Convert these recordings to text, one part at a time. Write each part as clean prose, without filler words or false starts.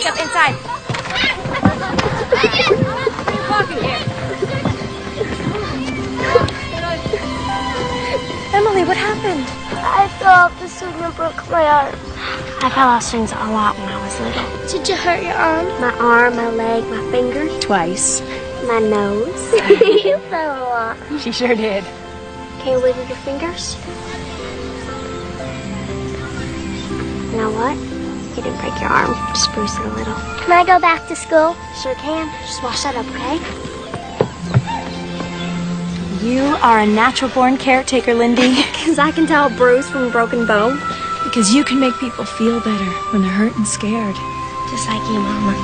makeup inside. What are you walking here? Emily, what happened? I fell off the swing and broke my arm. I fell off swings a lot when I was little. Did you hurt your arm? My arm, my leg, my finger. Twice. My nose. You fell a lot. She sure did. Can you wiggle your fingers? You know what? You didn't break your arm. Just bruised it a little. Can I go back to school? Sure can. Just wash that up, okay? You are a natural-born caretaker, Lindy. Because I can tell a bruise from a broken bone. Because you can make people feel better when they're hurt and scared. Just like you, Mama.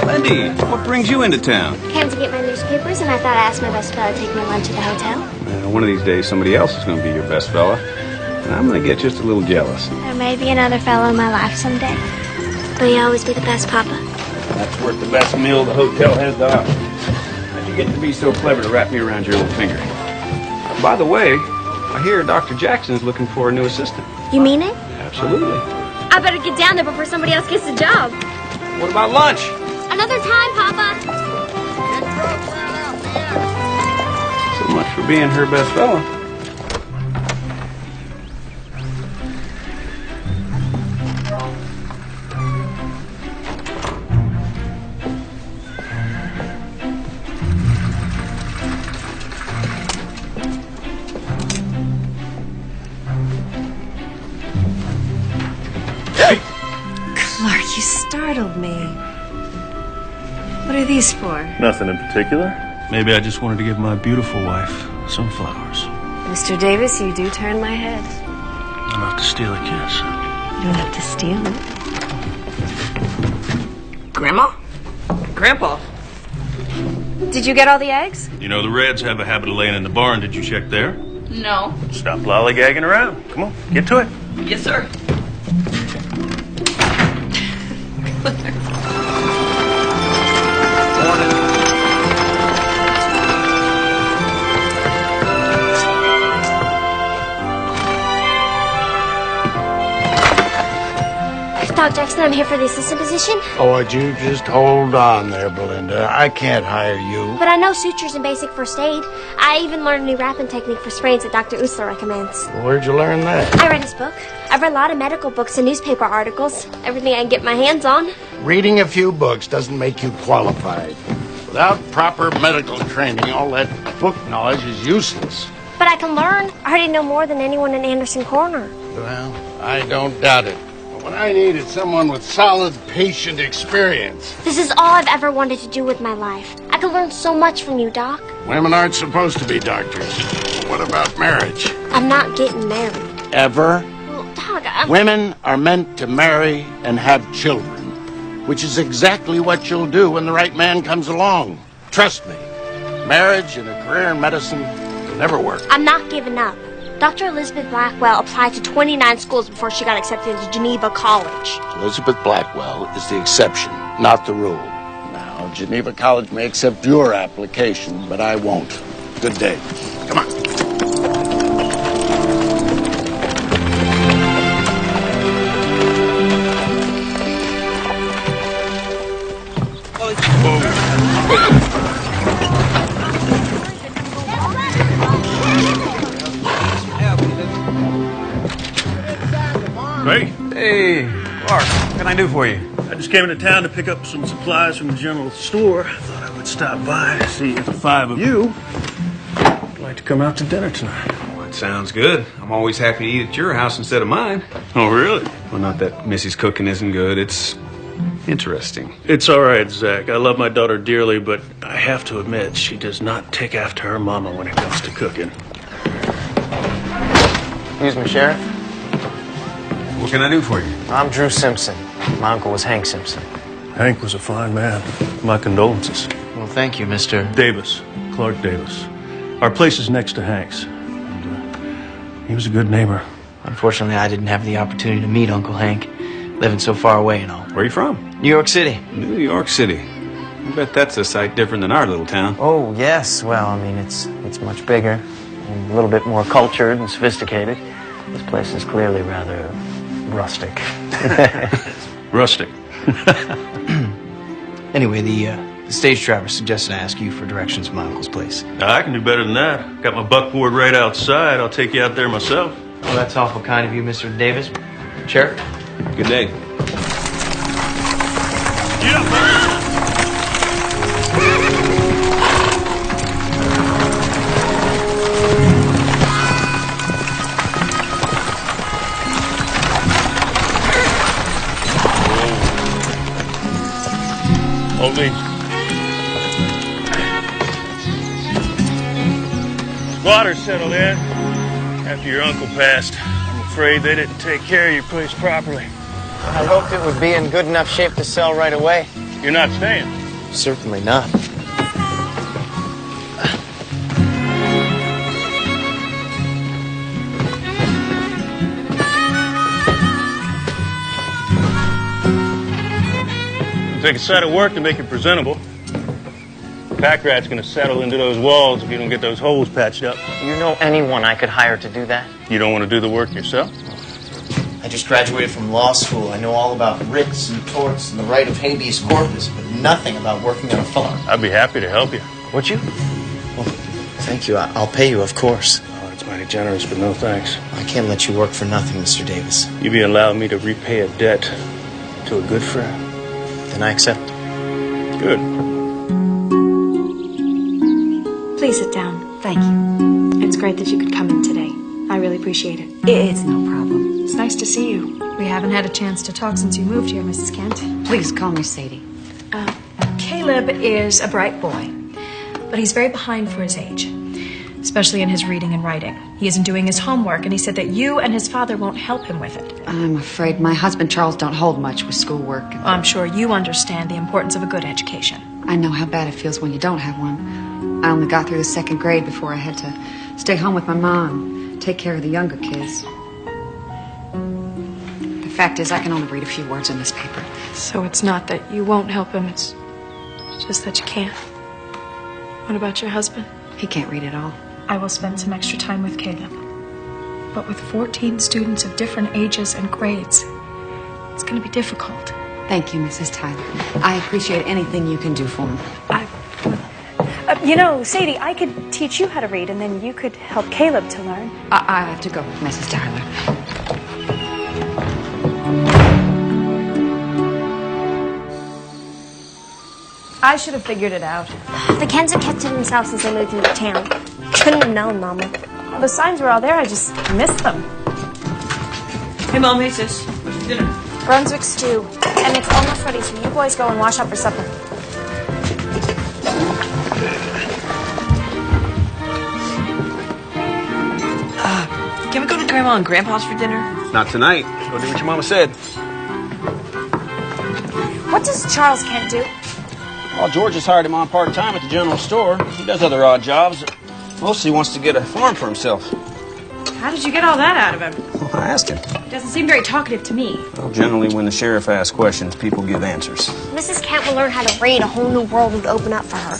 Lindy, what brings you into town? Came to get my newspapers, and I thought I'd ask my best fella to take me lunch at the hotel. One of these days, somebody else is going to be your best fella. And I'm going to get just a little jealous. There may be another fellow in my life someday. But he'll always be the best, Papa. That's worth the best meal the hotel has to offer. How'd you get to be so clever to wrap me around your little finger? By the way, I hear Dr. Jackson's looking for a new assistant. You mean it? Absolutely. I better get down there before somebody else gets the job. What about lunch? Another time, Papa. So much for being her best fella. Clark, you startled me. What are these for? Nothing in particular. Maybe I just wanted to give my beautiful wife some flowers. Mr. Davis, you do turn my head. I'll have to steal a kiss. You don't have to steal it. Grandma? Grandpa? Did you get all the eggs? You know, the Reds have a habit of laying in the barn. Did you check there? No. Stop lollygagging around. Come on, get to it. Yes, sir. Doc Jackson, I'm here for the assistant position. Oh, would you just hold on there, Belinda? I can't hire you. But I know sutures and basic first aid. I even learned a new wrapping technique for sprains that Dr. Usler recommends. Where'd you learn that? I read his book. I've read a lot of medical books and newspaper articles. Everything I can get my hands on. Reading a few books doesn't make you qualified. Without proper medical training, all that book knowledge is useless. But I can learn. I already know more than anyone in Anderson Corner. Well, I don't doubt it. But what I need is someone with solid patient experience. This is all I've ever wanted to do with my life. I could learn so much from you, Doc. Women aren't supposed to be doctors. What about marriage? I'm not getting married. Ever? Well, Doc, Women are meant to marry and have children, which is exactly what you'll do when the right man comes along. Trust me, marriage and a career in medicine will never work. I'm not giving up. Dr. Elizabeth Blackwell applied to 29 schools before she got accepted into Geneva College. Elizabeth Blackwell is the exception, not the rule. Now, Geneva College may accept your application, but I won't. Good day. Come on. Hey, Hey, Clark, what can I do for you? I just came into town to pick up some supplies from the general store. I thought I would stop by to see if the five of you would like to come out to dinner tonight. Well, that sounds good. I'm always happy to eat at your house instead of mine. Oh, really? Well, not that Missy's cooking isn't good. It's interesting. It's all right, Zach. I love my daughter dearly, but I have to admit she does not take after her mama when it comes to cooking. Excuse me, Sheriff. What can I do for you? I'm Drew Simpson. My uncle was Hank Simpson. Hank was a fine man. My condolences. Well, thank you, Mr. Davis, Clark Davis. Our place is next to Hank's. And, he was a good neighbor. Unfortunately, I didn't have the opportunity to meet Uncle Hank, living so far away and all. Where are you from? New York City. New York City. I bet that's a sight different than our little town. Oh, yes. Well, I mean, it's much bigger and a little bit more cultured and sophisticated. This place is clearly rather rustic. Rustic. Anyway, the stage driver suggested I ask you for directions to my uncle's place. I can do better than that. Got my buckboard right outside. I'll take you out there myself. Well, that's awful kind of you, Mr. Davis. Sheriff? Good day. Get up, man. Hold me. Water settled in after your uncle passed. I'm afraid they didn't take care of your place properly. I hoped it would be in good enough shape to sell right away. You're not staying. Certainly not. It'll take a sight of work to make it presentable. Pack rat's gonna settle into those walls if you don't get those holes patched up. Do you know anyone I could hire to do that? You don't want to do the work yourself? I just graduated from law school. I know all about writs and torts and the right of habeas corpus, but nothing about working on a farm. I'd be happy to help you. Would you? Well, thank you. I'll pay you, of course. Oh, that's mighty generous, but no thanks. I can't let you work for nothing, Mr. Davis. You be allowing me to repay a debt to a good friend. Then I accept. Good. Please sit down. Thank you. It's great that you could come in today. I really appreciate it. It's no problem. It's nice to see you. We haven't had a chance to talk since you moved here, Mrs. Kent. Please call me Sadie. Caleb is a bright boy, but he's very behind for his age, especially in his reading and writing. He isn't doing his homework, and he said that you and his father won't help him with it. I'm afraid my husband Charles don't hold much with schoolwork. I'm sure you understand the importance of a good education. I know how bad it feels when you don't have one. I only got through the second grade before I had to stay home with my mom, take care of the younger kids. The fact is, I can only read a few words in this paper. So it's not that you won't help him, it's just that you can't. What about your husband? He can't read at all. I will spend some extra time with Caleb. But with 14 students of different ages and grades, it's going to be difficult. Thank you, Mrs. Tyler. I appreciate anything you can do for me. You know, Sadie, I could teach you how to read, and then you could help Caleb to learn. I have to go, Mrs. Tyler. I should have figured it out. The Kents have kept to themselves since they moved into town. Couldn't have known, Mama. Well, the signs were all there, I just missed them. Hey, Mom, hey, sis. What's for dinner? Brunswick stew. And it's almost ready, so you boys go and wash up for supper. Can we go to Grandma and Grandpa's for dinner? Not tonight. Go do what your mama said. What does Charles Kent do? Well, George has hired him on part-time at the general store. He does other odd jobs. Mostly wants to get a farm for himself. How did you get all that out of him? Well, I asked him. Doesn't seem very talkative to me. Well, generally when the sheriff asks questions, people give answers. Mrs. Kent will learn how to read. A whole new world would open up for her.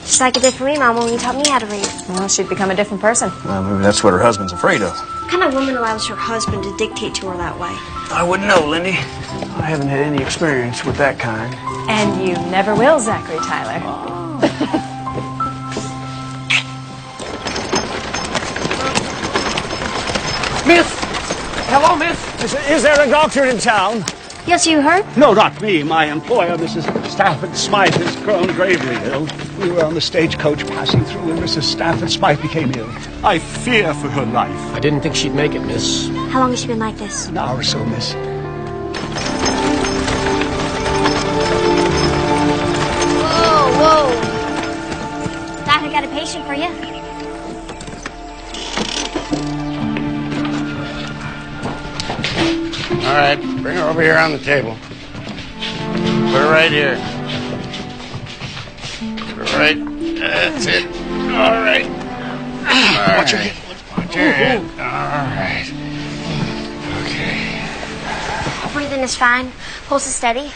Just like it did for me, Mama, when you taught me how to read. Well, she'd become a different person. Well, maybe that's what her husband's afraid of. What kind of woman allows her husband to dictate to her that way? I wouldn't know, Lindy. I haven't had any experience with that kind. And you never will, Zachary Tyler. Miss! Hello, miss! Is there a doctor in town? Yes, you heard? No, not me. My employer, Mrs. Stafford Smythe, has grown gravely ill. We were on the stagecoach passing through when Mrs. Stafford Smythe became ill. I fear for her life. I didn't think she'd make it, miss. How long has she been like this? An hour or so, miss. Whoa. Thought I got a patient for you. All right, bring her over here on the table. Put her right here. Put her right. That's it. All right. Watch your head. Watch your head. All right. Okay. Breathing is fine. Pulse is steady.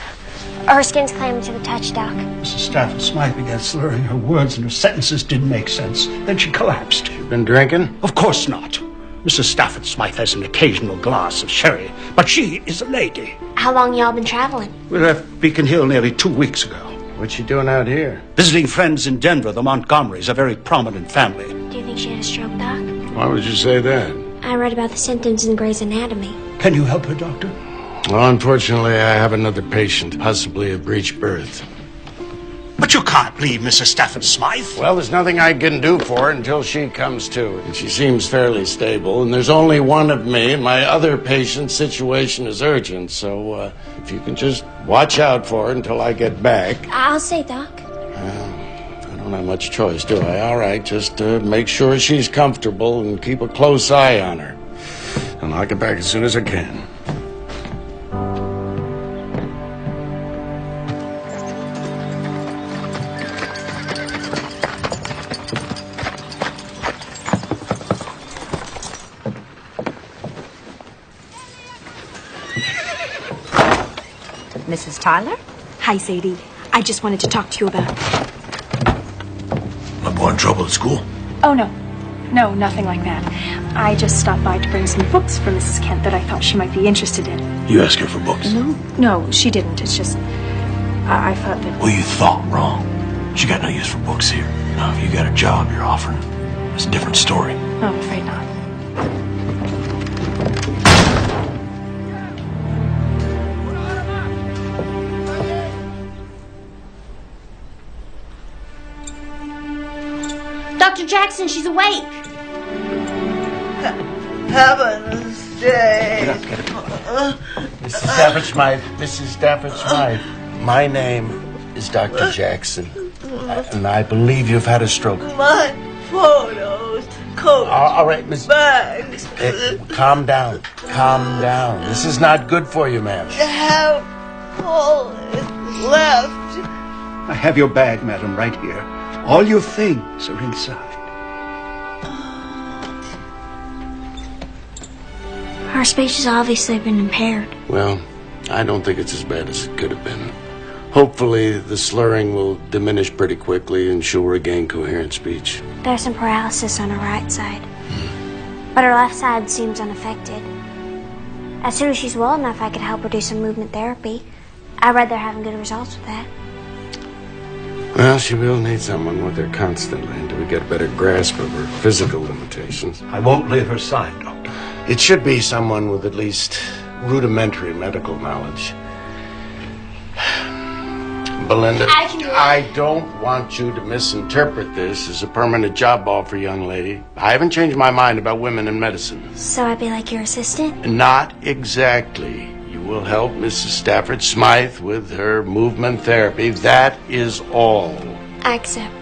Her skin's claiming to the touch, Doc. Mrs. Stafford Smythe began slurring her words and her sentences didn't make sense. Then she collapsed. Been drinking? Of course not. Mrs. Stafford Smythe has an occasional glass of sherry, but she is a lady. How long y'all been traveling? We left Beacon Hill nearly 2 weeks ago. What's she doing out here? Visiting friends in Denver, the Montgomerys, a very prominent family. Do you think she had a stroke, Doc? Why would you say that? I read about the symptoms in Grey's Anatomy. Can you help her, Doctor? Well, unfortunately, I have another patient, possibly a breech birth. But you can't leave Mrs. Stafford Smythe. Well, there's nothing I can do for her until she comes to. And she seems fairly stable, and there's only one of me, and my other patient's situation is urgent. So if you can just watch out for her until I get back. I'll say, Doc. I don't have much choice, do I? All right, just make sure she's comfortable and keep a close eye on her. And I'll get back as soon as I can. Mrs. Tyler? Hi, Sadie. I just wanted to talk to you about... My boy in trouble at school? Oh, no. No, nothing like that. I just stopped by to bring some books for Mrs. Kent that I thought she might be interested in. You asked her for books? No, she didn't. It's just... I thought that... Well, you thought wrong. She got no use for books here. Now, if you got a job you're offering, it's a different story. No, I'm afraid not. Dr. Jackson, she's awake. Heaven's sake. Mrs. Stafford Smythe, Mrs. Stafford Smythe. My name is Dr. Jackson, and I believe you've had a stroke. My photos, coats, All right, Miss... bags. Calm down. Calm down. This is not good for you, ma'am. You have all left. I have your bag, madam, right here. All your things are inside. Her speech has obviously been impaired. Well, I don't think it's as bad as it could have been. Hopefully, the slurring will diminish pretty quickly and she'll regain coherent speech. There's some paralysis on her right side. But her left side seems unaffected. As soon as she's well enough, I could help her do some movement therapy. I read they're having good results with that. Well, she will need someone with her constantly until we get a better grasp of her physical limitations. I won't leave her side, Doctor. It should be someone with at least rudimentary medical knowledge. Belinda, I can do it. I don't want you to misinterpret this as a permanent job offer, young lady. I haven't changed my mind about women in medicine. So I'd be like your assistant? Not exactly. You will help Mrs. Stafford Smythe with her movement therapy. That is all. I accept.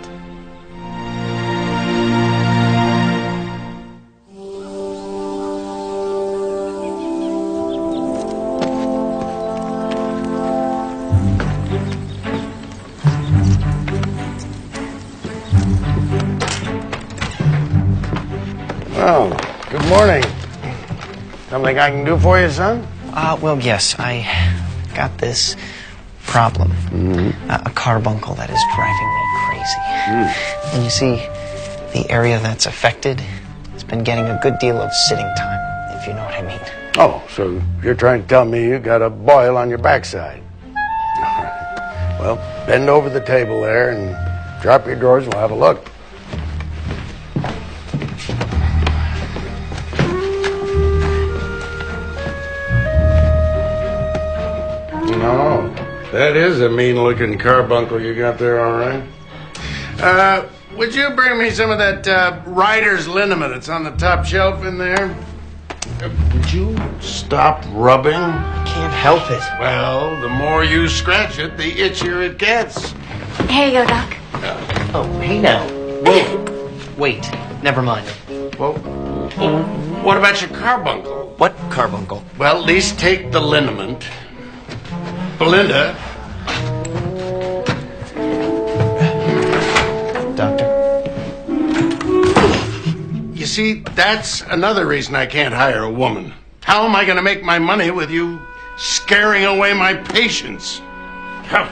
Well, good morning. Something I can do for you, son? Well, yes, I got this problem. A carbuncle that is driving me crazy. And you see, the area that's affected has been getting a good deal of sitting time, if you know what I mean. Oh, so you're trying to tell me you got a boil on your backside. All right. Well, bend over the table there and drop your drawers and we'll have a look. No, that is a mean-looking carbuncle you got there, all right. Would you bring me some of that writer's liniment that's on the top shelf in there? Would you stop rubbing? I can't help it. Well, the more you scratch it, the itchier it gets. Here you go, Doc. Oh, hey now. Whoa. Wait, never mind. Well, what about your carbuncle? What carbuncle? Well, at least take the liniment. Belinda. Doctor? You see, that's another reason I can't hire a woman. How am I going to make my money with you scaring away my patients? Come.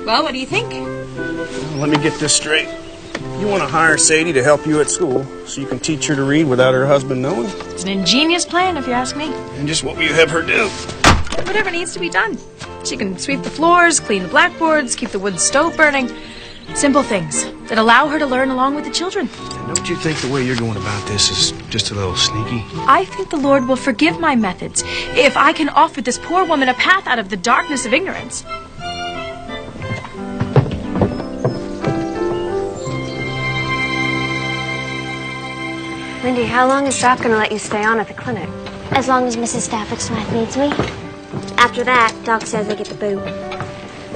Well, what do you think? Let me get this straight. You want to hire Sadie to help you at school so you can teach her to read without her husband knowing? It's an ingenious plan, if you ask me. And just what will you have her do? Whatever needs to be done. She can sweep the floors, clean the blackboards, keep the wood stove burning. Simple things that allow her to learn along with the children. And don't you think the way you're going about this is just a little sneaky? I think the Lord will forgive my methods if I can offer this poor woman a path out of the darkness of ignorance. Lindy, how long is Doc going to let you stay on at the clinic? As long as Mrs. Stafford Smythe needs me. After that, Doc says I get the boot.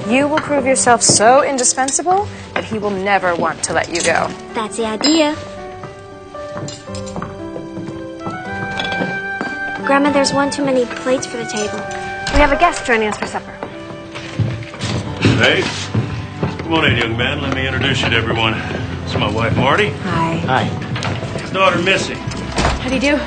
You will prove yourself so indispensable that he will never want to let you go. That's the idea. Grandma, there's one too many plates for the table. We have a guest joining us for supper. Hey, come on in, young man. Let me introduce you to everyone. This is my wife, Marty. Hi. Hi. His daughter, Missy. How do you do?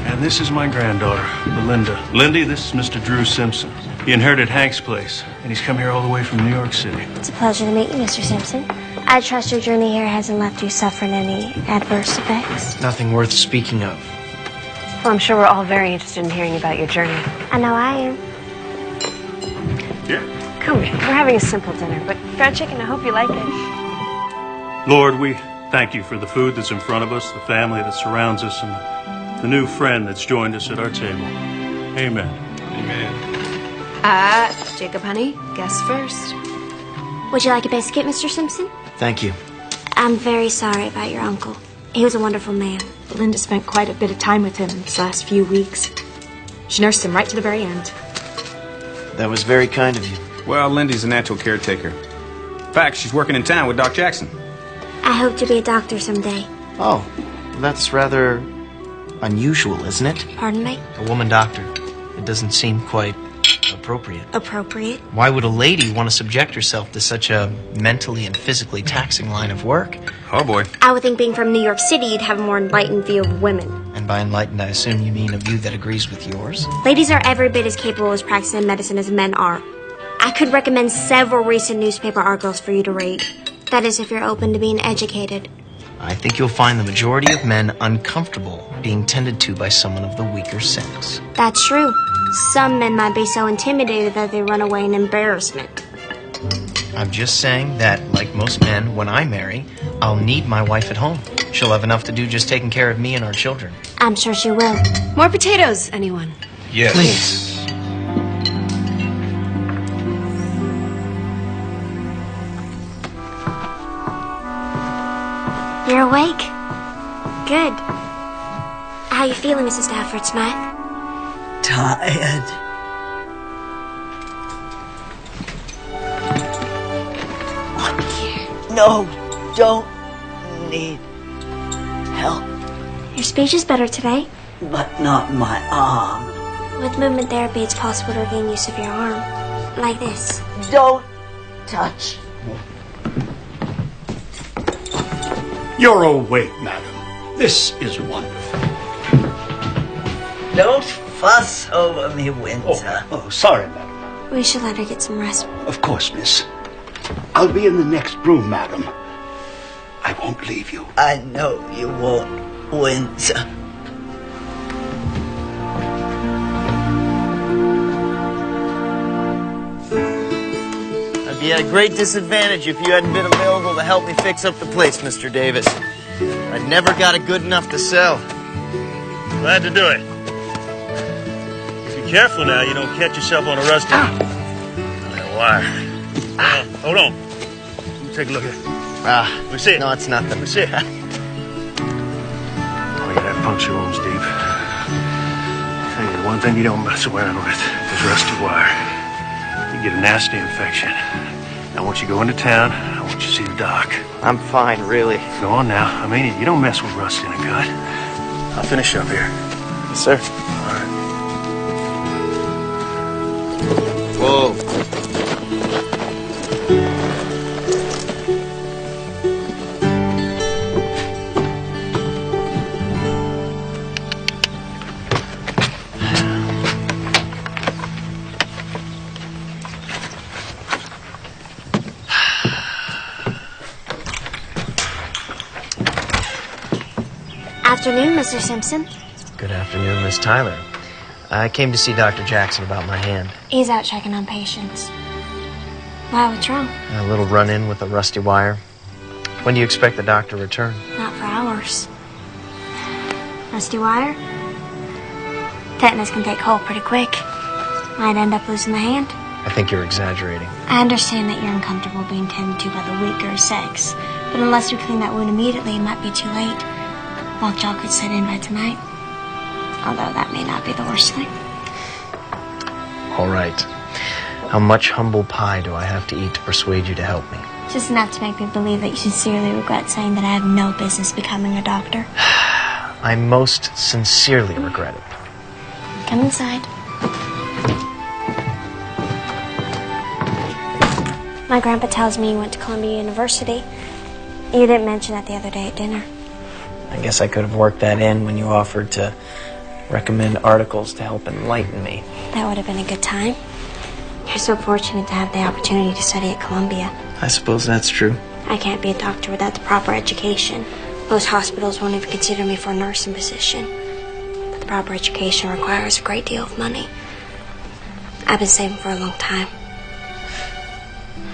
And this is my granddaughter, Belinda. Lindy, this is Mr. Drew Simpson. He inherited Hank's place, and he's come here all the way from New York City. It's a pleasure to meet you, Mr. Simpson. I trust your journey here hasn't left you suffering any adverse effects. Nothing worth speaking of. Well, I'm sure we're all very interested in hearing about your journey. I know I am. Yeah. Come, we're having a simple dinner, but fried chicken, I hope you like it. Lord, we thank you for the food that's in front of us, the family that surrounds us, and the new friend that's joined us at our table. Amen. Amen. Jacob, honey, guess first. Would you like a biscuit, Mr. Simpson? Thank you. I'm very sorry about your uncle. He was a wonderful man. Belinda spent quite a bit of time with him these last few weeks. She nursed him right to the very end. That was very kind of you. Well, Lindy's a natural caretaker. In fact, she's working in town with Doc Jackson. I hope to be a doctor someday. Oh, that's rather unusual, isn't it? Pardon me? A woman doctor. It doesn't seem quite appropriate. Appropriate? Why would a lady want to subject herself to such a mentally and physically taxing line of work? Oh, boy. I would think being from New York City, you'd have a more enlightened view of women. And by enlightened, I assume you mean a view that agrees with yours? Ladies are every bit as capable as practicing medicine as men are. I could recommend several recent newspaper articles for you to read. That is, if you're open to being educated. I think you'll find the majority of men uncomfortable being tended to by someone of the weaker sex. That's true. Some men might be so intimidated that they run away in embarrassment. I'm just saying that, like most men, when I marry, I'll need my wife at home. She'll have enough to do just taking care of me and our children. I'm sure she will. More potatoes, anyone? Yes. Please. You're awake? Good. How you feeling, Mrs. Stafford Smythe? Tired. No, don't need help. Your speech is better today. But not my arm. With movement therapy, it's possible to regain use of your arm. Like this. Don't touch me. You're awake, madam. This is wonderful. Don't fuss over me, Winter. Oh, sorry, madam. We should let her get some rest. Of course, miss. I'll be in the next room, madam. I won't leave you. I know you won't, Winter. I'd be at a great disadvantage if you hadn't been available to help me fix up the place, Mr. Davis. I'd never got it good enough to sell. Glad to do it. Be careful now, you don't catch yourself on a rusty wire. Hold on. Let me take a look at it. Let me see it. No, it's nothing. Let me see it. Oh, yeah, that puncture wound's deep. Tell you, the one thing you don't mess around with is rusty wire. You get a nasty infection. Now, once you go into town, I want you to see the doc. I'm fine, really. Go on now. I mean it. You don't mess with rust in a cut. I'll finish up here. Yes, sir. All right. Whoa. afternoon, Mr. Simpson. Good afternoon, Miss Tyler. I came to see Dr. Jackson about my hand. He's out checking on patients. Why, what's wrong? A little run-in with a rusty wire. When do you expect the doctor to return? Not for hours. Rusty wire? Tetanus can take hold pretty quick. Might end up losing the hand. I think you're exaggerating. I understand that you're uncomfortable being tended to by the weaker sex, but unless you clean that wound immediately, it might be too late. Lockjaw could set in by tonight. Although that may not be the worst thing. All right. How much humble pie do I have to eat to persuade you to help me? Just enough to make me believe that you sincerely regret saying that I have no business becoming a doctor. I most sincerely regret it. Come inside. My grandpa tells me you went to Columbia University. You didn't mention that the other day at dinner. I guess I could have worked that in when you offered to recommend articles to help enlighten me. That would have been a good time. You're so fortunate to have the opportunity to study at Columbia. I suppose that's true. I can't be a doctor without the proper education. Most hospitals won't even consider me for a nursing position. But the proper education requires a great deal of money. I've been saving for a long time.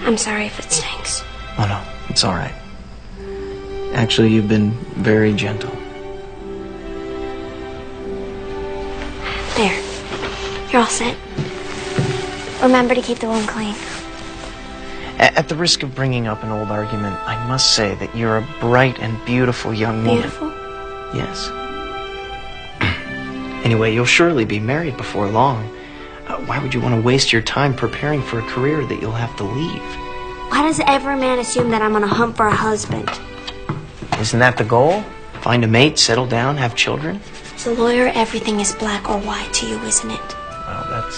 I'm sorry if it stinks. Oh, no. It's all right. Actually, you've been very gentle. There. You're all set. Remember to keep the wound clean. At the risk of bringing up an old argument, I must say that you're a bright and beautiful young woman. Beautiful? Yes. Anyway, you'll surely be married before long. Why would you want to waste your time preparing for a career that you'll have to leave? Why does every man assume that I'm on a hunt for a husband? Isn't that the goal? Find a mate, settle down, have children? As a lawyer, everything is black or white to you, isn't it? Well,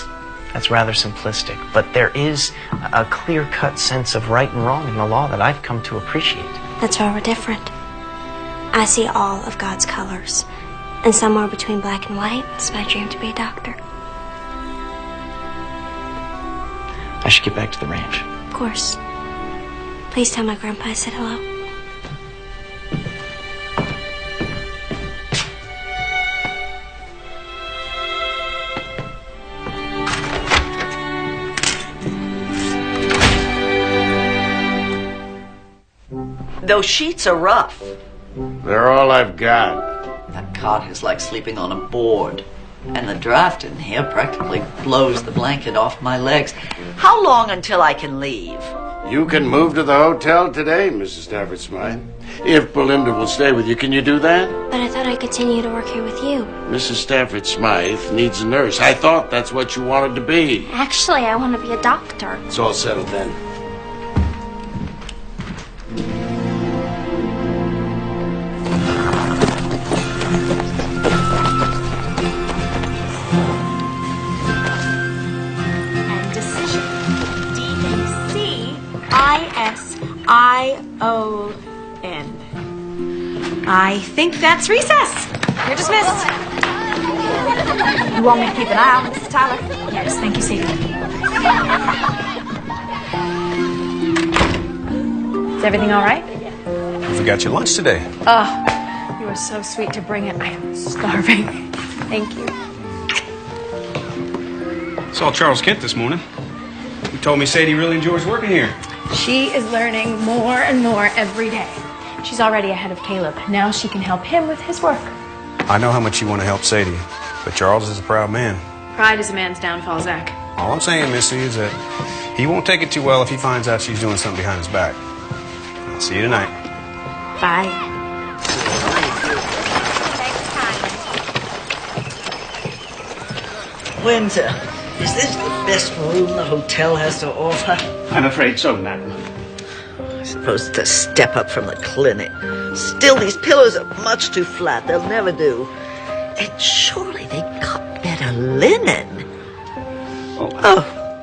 that's rather simplistic, but there is a clear-cut sense of right and wrong in the law that I've come to appreciate. That's why we're different. I see all of God's colors, and somewhere between black and white is my dream to be a doctor. I should get back to the ranch. Of course. Please tell my grandpa I said hello. Those sheets are rough. They're all I've got. That cot is like sleeping on a board. And the draft in here practically blows the blanket off my legs. How long until I can leave? You can move to the hotel today, Mrs. Stafford Smythe. If Belinda will stay with you, can you do that? But I thought I'd continue to work here with you. Mrs. Stafford Smythe needs a nurse. I thought that's what you wanted to be. Actually, I want to be a doctor. It's all settled then. ISION. I think that's recess. You're dismissed. You want me to keep an eye on Mrs. Tyler? Yes, thank you, Sadie. Is everything all right? You forgot your lunch today. Oh, you were so sweet to bring it. I am starving. Thank you. Saw Charles Kent this morning. He told me Sadie really enjoys working here. She is learning more and more every day. She's already ahead of Caleb. Now she can help him with his work. I know how much you want to help Sadie, but Charles is a proud man. Pride is a man's downfall, Zach. All I'm saying, Missy, is that he won't take it too well if he finds out she's doing something behind his back. I'll see you tonight. Bye. Winter, is this the best room the hotel has to offer? I'm afraid so, madam. I'm supposed to step up from the clinic. Still, these pillows are much too flat. They'll never do. And surely they got better linen.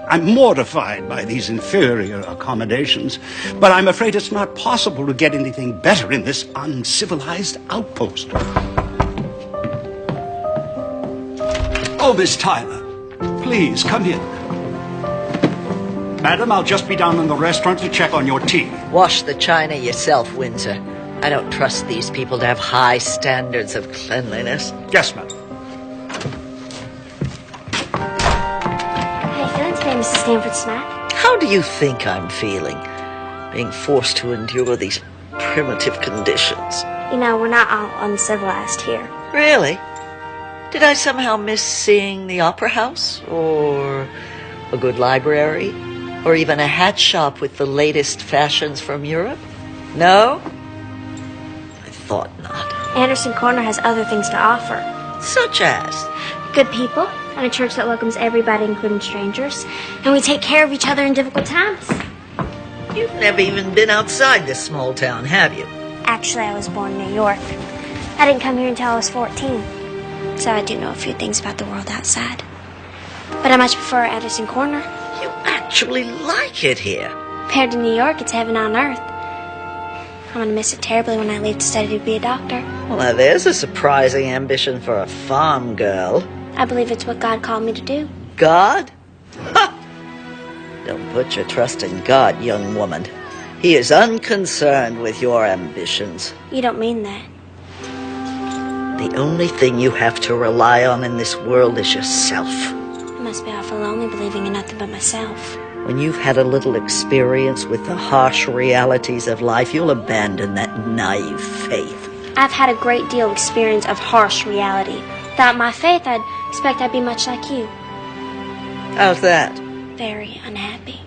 I'm mortified by these inferior accommodations, but I'm afraid it's not possible to get anything better in this uncivilized outpost. Oh, Miss Tyler, please come in. Madam, I'll just be down in the restaurant to check on your tea. Wash the china yourself, Winter. I don't trust these people to have high standards of cleanliness. Yes, ma'am. How you feeling today, Mrs. Stanford Smack? How do you think I'm feeling, being forced to endure these primitive conditions? You know, we're not all uncivilized here. Really? Did I somehow miss seeing the opera house? Or a good library? Or even a hat shop with the latest fashions from Europe? No? I thought not. Anderson Corner has other things to offer. Such as? Good people, and a church that welcomes everybody, including strangers. And we take care of each other in difficult times. You've never even been outside this small town, have you? Actually, I was born in New York. I didn't come here until I was 14. So I do know a few things about the world outside. But I much prefer Anderson Corner. You actually like it here. Compared to New York, it's heaven on earth. I'm going to miss it terribly when I leave to study to be a doctor. Well, now there's a surprising ambition for a farm girl. I believe it's what God called me to do. God? Ha! Don't put your trust in God, young woman. He is unconcerned with your ambitions. You don't mean that. The only thing you have to rely on in this world is yourself. I must be awful lonely believing in nothing but myself. When you've had a little experience with the harsh realities of life, you'll abandon that naive faith. I've had a great deal of experience of harsh reality. Without my faith, I'd expect I'd be much like you. How's that? Very unhappy.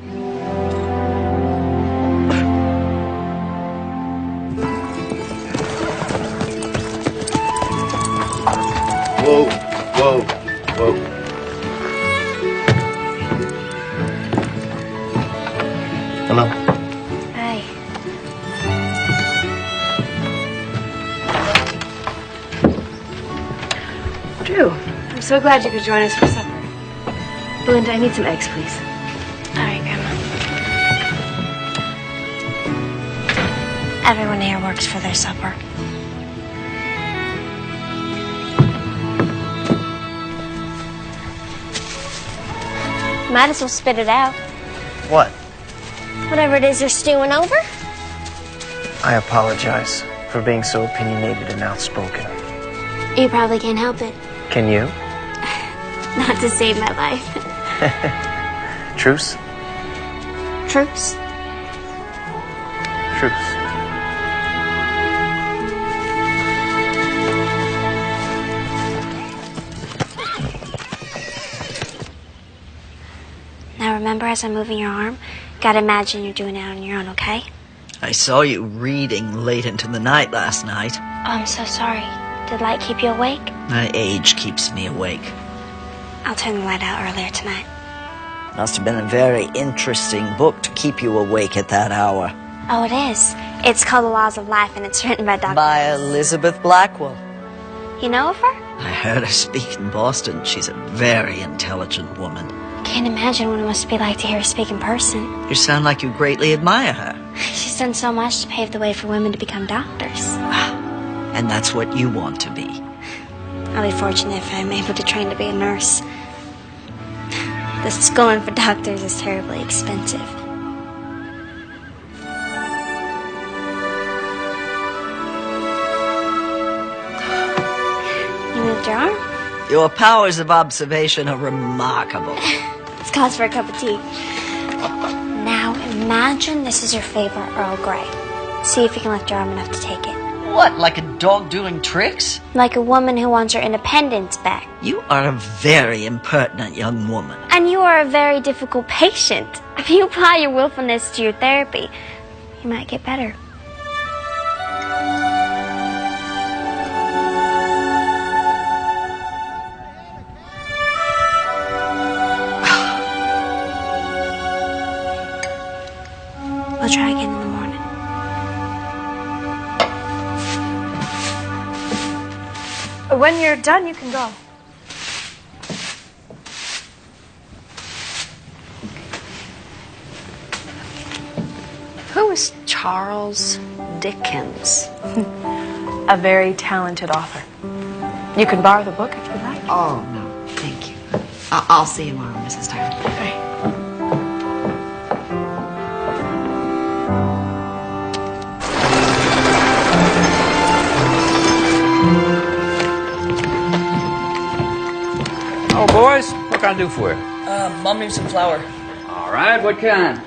Whoa, whoa, whoa. Hello. Hi. Drew, I'm so glad you could join us for supper. Belinda, I need some eggs, please. All right, Grandma. Everyone here works for their supper. Might as well spit it out. What? Whatever it is you're stewing over. I apologize for being so opinionated and outspoken. You probably can't help it. Can you? Not to save my life. Truce? Truce? Truce. Now remember, as I'm moving your arm, gotta imagine you're doing it on your own, okay? I saw you reading late into the night last night. Oh, I'm so sorry. Did light keep you awake? My age keeps me awake. I'll turn the light out earlier tonight. Must have been a very interesting book to keep you awake at that hour. Oh, it is. It's called The Laws of Life, and it's written by Dr. By Elizabeth Blackwell. You know of her? I heard her speak in Boston. She's a very intelligent woman. Can't imagine what it must be like to hear her speak in person. You sound like you greatly admire her. She's done so much to pave the way for women to become doctors. And that's what you want to be. I'll be fortunate if I'm able to train to be a nurse. The schooling for doctors is terribly expensive. You moved your arm? Your powers of observation are remarkable. It's cause for a cup of tea. Now imagine this is your favorite Earl Grey. See if you can lift your arm enough to take it. What, like a dog doing tricks? Like a woman who wants her independence back. You are a very impertinent young woman. And you are a very difficult patient. If you apply your willfulness to your therapy, you might get better. We'll try again in the morning. When you're done, you can go. Who is Charles Dickens? A very talented author. You can borrow the book if you like. Oh, no, thank you. I'll see you tomorrow, Mrs. Tyler. Okay. boys. What can I do for you? Mom needs some flour. All right, what kind?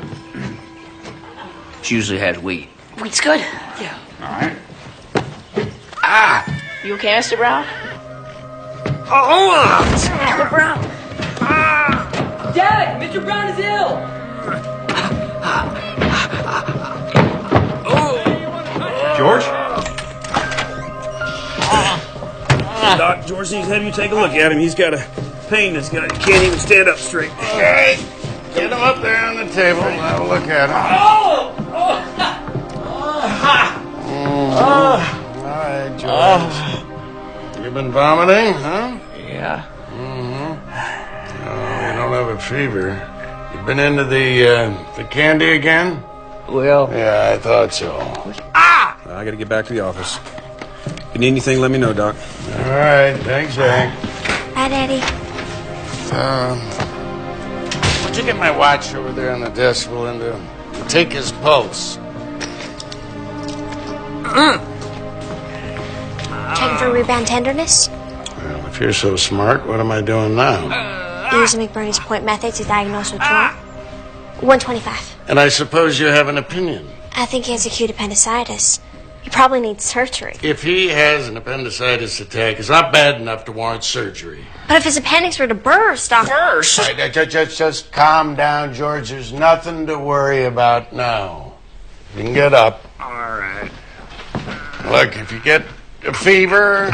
She usually has wheat. Wheat's good. Yeah. All right. Ah! You okay, Mr. Brown? Mr. Brown. Dad, Mr. Brown is ill. George? Doc, George needs to have you take a look at him. He's got a pain that's got. He can't even stand up straight. All right. Get him up there on the table. I'll look at him. All right, George. You've been vomiting, huh? Yeah. Oh, you don't have a fever. You've been into the candy again? Well... Yeah, I thought so. I gotta get back to the office. If you need anything, let me know, Doc. All right. Thanks, Hank. Hi, Daddy. Would you get my watch over there on the desk, Belinda? Take his pulse. Checking for rebound tenderness. Well, if you're so smart, what am I doing now? Using McBurney's point method to diagnose what's wrong. 125. And I suppose you have an opinion. I think he has acute appendicitis. He probably needs surgery. If he has an appendicitis attack, it's not bad enough to warrant surgery. But if his appendix were to burst, Doctor... All right, just calm down, George. There's nothing to worry about now. You can get up. All right. Look, if you get a fever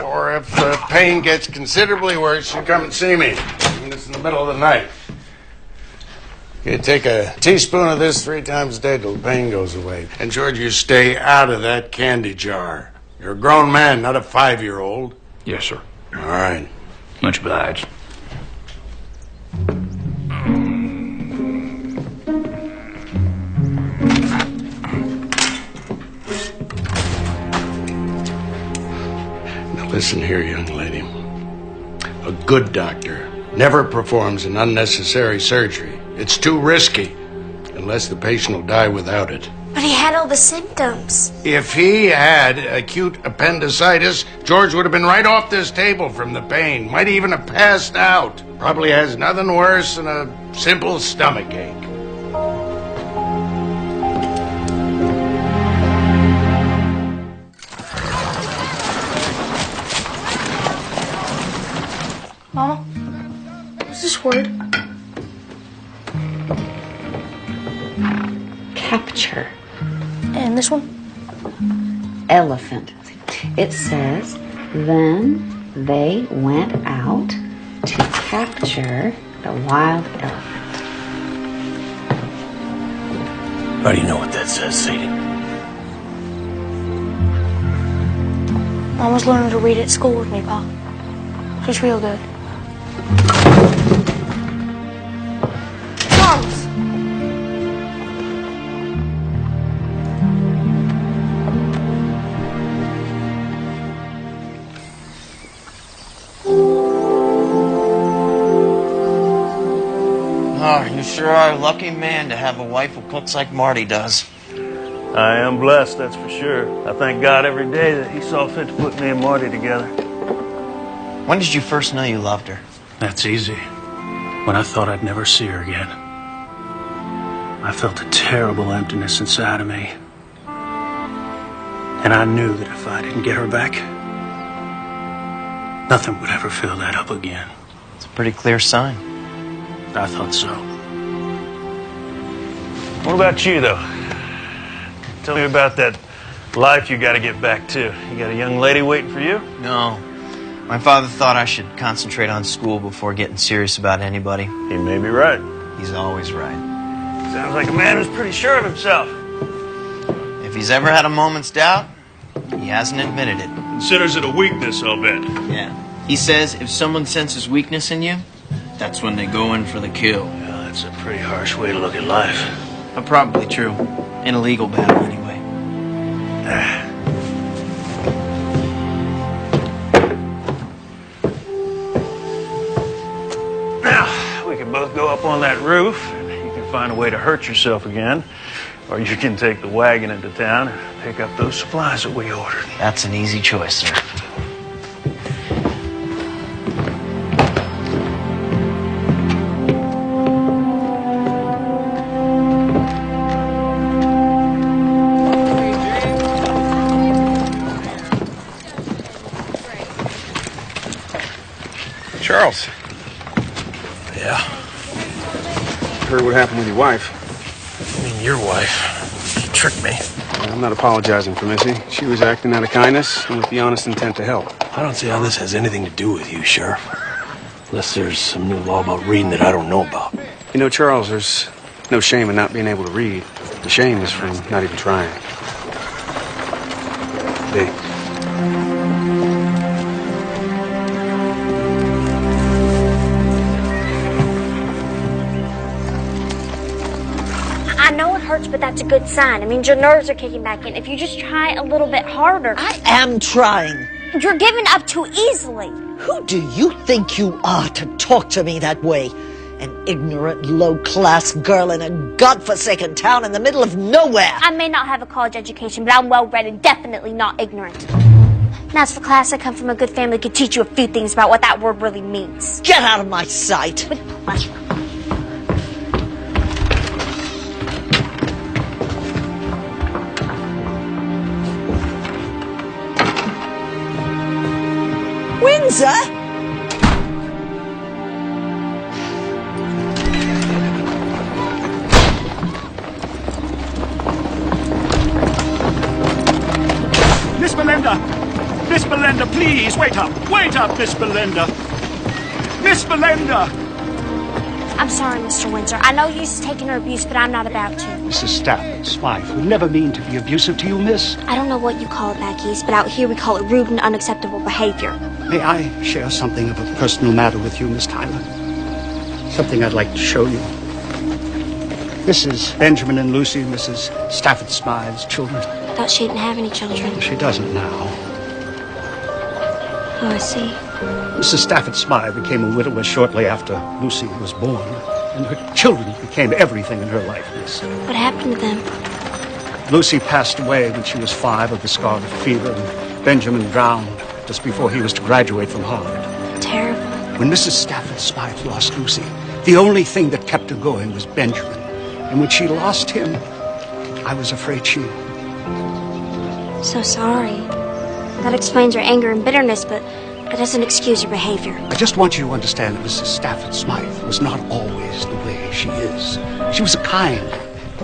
or if the pain gets considerably worse, you come and see me. Even if it's in the middle of the night. You take a teaspoon of this 3 times a day till the pain goes away. And, George, you stay out of that candy jar. You're a grown man, not a 5-year-old. Yes, sir. All right. Much obliged. Now, listen here, young lady. A good doctor never performs an unnecessary surgery. It's too risky, unless the patient will die without it. But he had all the symptoms. If he had acute appendicitis, George would have been right off this table from the pain. Might even have passed out. Probably has nothing worse than a simple stomach ache. Mama, what's this word? Capture. And this one? Elephant. It says, then they went out to capture the wild elephant. How do you know what that says, Sadie? Mom was learning to read at school with me, Pa. She's real good. Charles! Oh, you sure are a lucky man to have a wife who cooks like Marty does. I am blessed, that's for sure. I thank God every day that he saw fit to put me and Marty together. When did you first know you loved her? That's easy. When I thought I'd never see her again. I felt a terrible emptiness inside of me. And I knew that if I didn't get her back, nothing would ever fill that up again. It's a pretty clear sign. I thought so. What about you, though? Tell me about that life you got to get back to. You got a young lady waiting for you? No. My father thought I should concentrate on school before getting serious about anybody. He may be right. He's always right. Sounds like a man who's pretty sure of himself. If he's ever had a moment's doubt, he hasn't admitted it. Considers it a weakness, I'll bet. Yeah. He says if someone senses weakness in you, that's when they go in for the kill. Yeah, that's a pretty harsh way to look at life. But probably true. In a legal battle, anyway. Now, we can both go up on that roof, and you can find a way to hurt yourself again. Or you can take the wagon into town and pick up those supplies that we ordered. That's an easy choice, sir. Charles. Yeah? Heard what happened with your wife. I mean, your wife. She tricked me. I'm not apologizing for Missy. She was acting out of kindness and with the honest intent to help. I don't see how this has anything to do with you, Sheriff. Unless there's some new law about reading that I don't know about. You know, Charles, there's no shame in not being able to read. The shame is from not even trying. Hey. I know it hurts, but that's a good sign. It means your nerves are kicking back in. If you just try a little bit harder. I am trying. You're giving up too easily. Who do you think you are to talk to me that way? An ignorant, low-class girl in a godforsaken town in the middle of nowhere. I may not have a college education, but I'm well-read and definitely not ignorant. And as for class, I come from a good family that could teach you a few things about what that word really means. Get out of my sight. Windsor? Miss Belinda! Miss Belinda, please, wait up! Wait up, Miss Belinda! Miss Belinda! I'm sorry, Mr. Windsor. I know you're taking her abuse, but I'm not about to. Mrs. Stafford Smythe would never mean to be abusive to you, miss. I don't know what you call it back east, but out here we call it rude and unacceptable behavior. May I share something of a personal matter with you, Miss Tyler? Something I'd like to show you. This is Benjamin and Lucy, Mrs. Stafford Smythe's children. I thought she didn't have any children. She doesn't now. Oh, I see. Mrs. Stafford Smythe became a widower shortly after Lucy was born, and her children became everything in her life, miss. What happened to them? Lucy passed away when she was 5 of the scarlet fever, and Benjamin drowned just before he was to graduate from Harvard. Terrible. When Mrs. Stafford Smythe lost Lucy, the only thing that kept her going was Benjamin. And when she lost him, I was afraid she... So sorry. That explains her anger and bitterness, but that doesn't excuse her behavior. I just want you to understand that Mrs. Stafford Smythe was not always the way she is. She was a kind,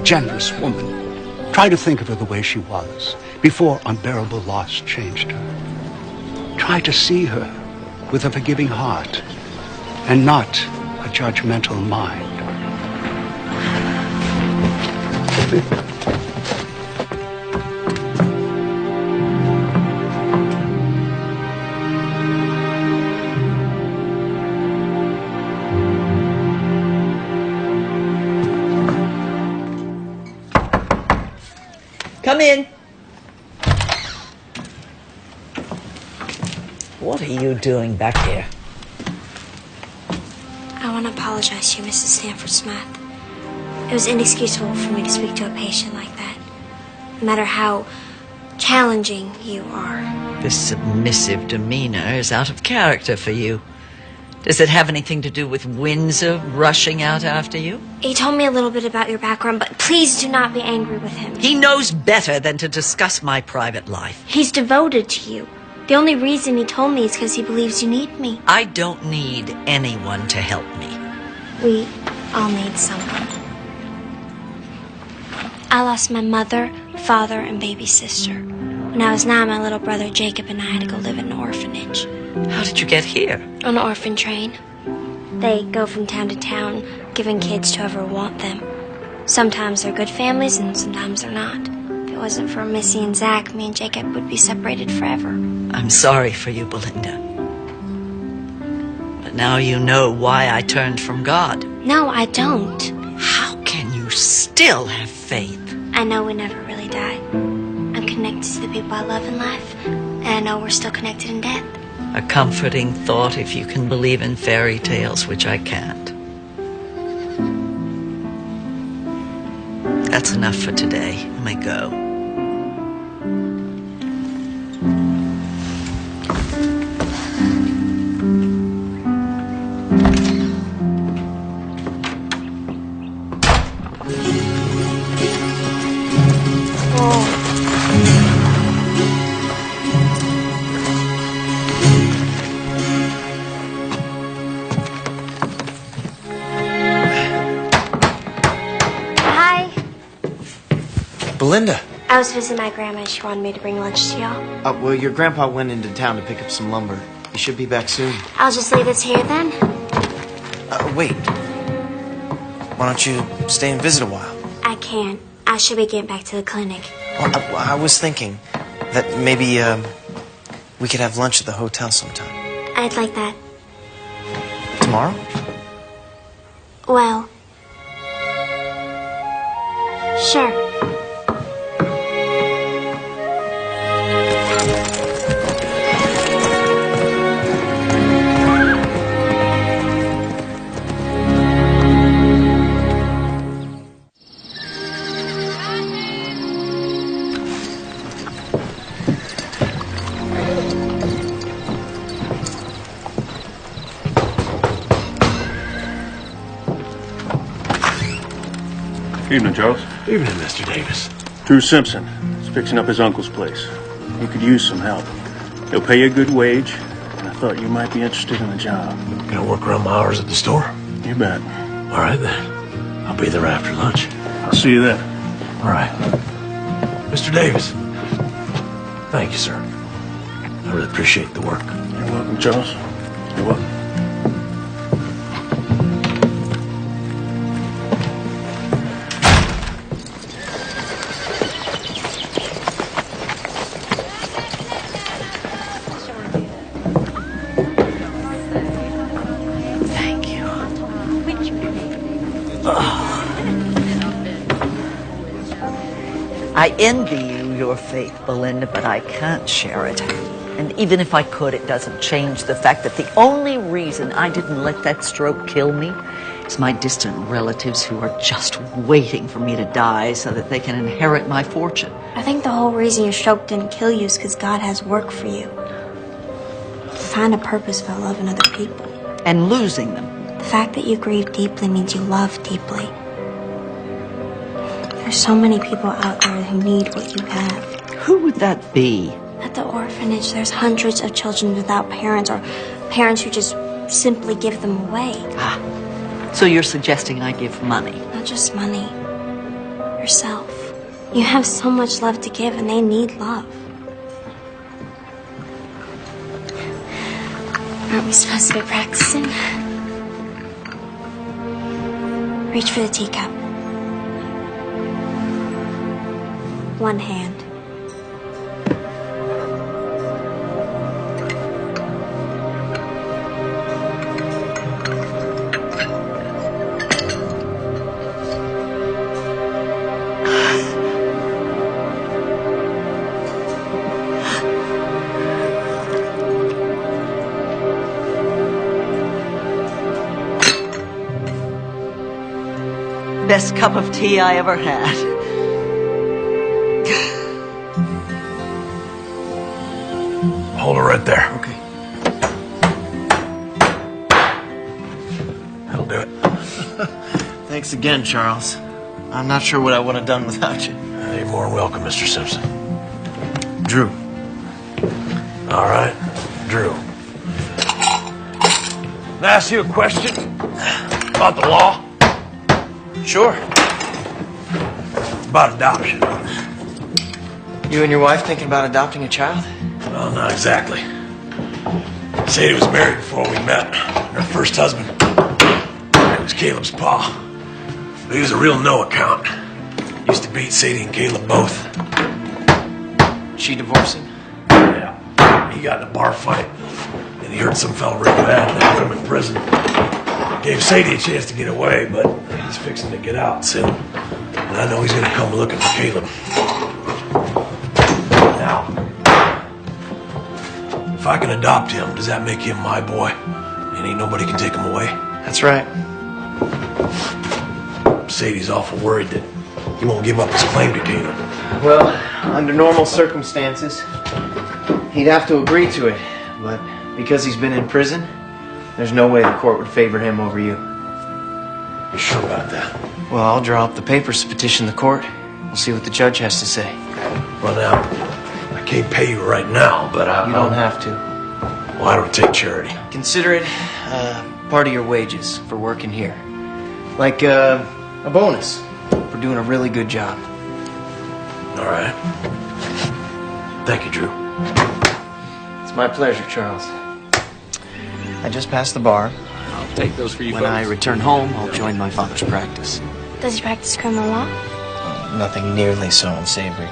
generous woman. Try to think of her the way she was before unbearable loss changed her. Try to see her with a forgiving heart and not a judgmental mind. Come in. What are you doing back here? I want to apologize to you, Mrs. Stanford Smythe. It was inexcusable for me to speak to a patient like that, no matter how challenging you are. This submissive demeanor is out of character for you. Does it have anything to do with Windsor rushing out after you? He told me a little bit about your background, but please do not be angry with him. He knows better than to discuss my private life. He's devoted to you. The only reason he told me is because he believes you need me. I don't need anyone to help me. We all need someone. I lost my mother, father, and baby sister. When I was 9, my little brother Jacob and I had to go live in an orphanage. How did you get here? On an orphan train. They go from town to town, giving kids to whoever want them. Sometimes they're good families, and sometimes they're not. If it wasn't for Missy and Zach, me and Jacob would be separated forever. I'm sorry for you, Belinda. But now you know why I turned from God. No, I don't. How can you still have faith? I know we never really die. I'm connected to the people I love in life, and I know we're still connected in death. A comforting thought if you can believe in fairy tales, which I can't. That's enough for today. You may go. Belinda. I was visiting my grandma. She wanted me to bring lunch to y'all. Well, your grandpa went into town to pick up some lumber. He should be back soon. I'll just leave this here then. Wait. Why don't you stay and visit a while? I can't. I should be getting back to the clinic. Well, I was thinking that maybe we could have lunch at the hotel sometime. I'd like that. Tomorrow? Well, sure. Evening, Charles. Evening, Mr. Davis. Drew Simpson is fixing up his uncle's place. He could use some help. He'll pay you a good wage, and I thought you might be interested in the job. Gonna work around my hours at the store? You bet. All right, then. I'll be there after lunch. I'll see you then. All right. Mr. Davis, thank you, sir. I really appreciate the work. You're welcome, Charles. You're welcome. I envy you your faith, Belinda, but I can't share it. And even if I could, it doesn't change the fact that the only reason I didn't let that stroke kill me is my distant relatives who are just waiting for me to die so that they can inherit my fortune. I think the whole reason your stroke didn't kill you is because God has work for you. Find a purpose for loving other people. And losing them. The fact that you grieve deeply means you love deeply. There's so many people out there who need what you have. Who would that be? At the orphanage, there's hundreds of children without parents or parents who just simply give them away. So you're suggesting I give money? Not just money. Yourself. You have so much love to give and they need love. Aren't we supposed to be practicing? Reach for the teacup. One hand. Best cup of tea I ever had. Hold her right there. Okay. That'll do it. Thanks again, Charles. I'm not sure what I would have done without you. You're more than welcome, Mr. Simpson. Drew. All right, Drew. Can I ask you a question about the law? Sure. About adoption. You and your wife thinking about adopting a child? Well, not exactly. Sadie was married before we met. Her first husband, he was Caleb's pa. But he was a real no account. Used to beat Sadie and Caleb both. She divorced him? Yeah. He got in a bar fight, and he hurt some fella real bad, and they put him in prison. Gave Sadie a chance to get away, but he's fixing to get out soon. And I know he's gonna come looking for Caleb. Now, if I can adopt him, does that make him my boy? And ain't nobody can take him away? That's right. Sadie's awful worried that he won't give up his claim to Caleb. Well, under normal circumstances, he'd have to agree to it. But because he's been in prison, there's no way the court would favor him over you. You sure about that? Well, I'll draw up the papers to petition the court. We'll see what the judge has to say. Well, now, I can't pay you right now, but You don't have to. Well, I don't take charity. Consider it part of your wages for working here. Like a bonus for doing a really good job. All right. Thank you, Drew. It's my pleasure, Charles. I just passed the bar. I'll take those for you When folks. I return home, I'll join my father's practice. Does he practice criminal law? Nothing nearly so unsavory.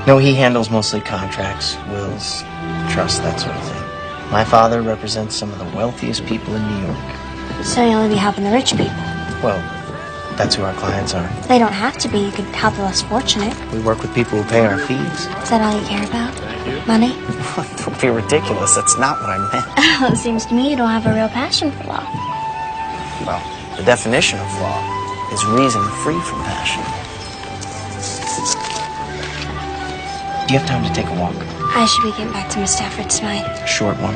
No, he handles mostly contracts, wills, trusts, that sort of thing. My father represents some of the wealthiest people in New York. So you only be helping the rich people? Well, that's who our clients are. They don't have to be. You could help the less fortunate. We work with people who pay our fees. Is that all you care about? Money? Don't be ridiculous. That's not what I meant. Well, it seems to me you don't have a real passion for law. Well, the definition of law is reason free from passion. Do you have time to take a walk? I should be getting back to Miss Stafford Smythe. A short one.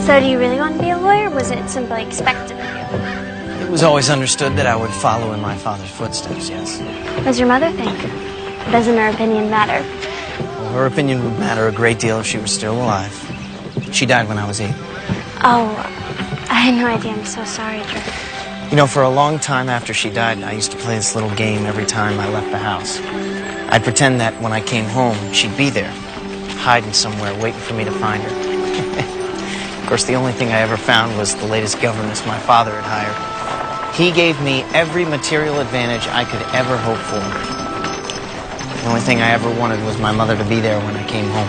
So do you really want to be a lawyer, or was it simply expected of you? It was always understood that I would follow in my father's footsteps, yes. What does your mother think? Doesn't her opinion matter? Well, her opinion would matter a great deal if she were still alive. She died when I was 8. Oh, I had no idea. I'm so sorry, Drew. You know, for a long time after she died, I used to play this little game every time I left the house. I'd pretend that when I came home, she'd be there, hiding somewhere, waiting for me to find her. Of course, the only thing I ever found was the latest governess my father had hired. He gave me every material advantage I could ever hope for. The only thing I ever wanted was my mother to be there when I came home.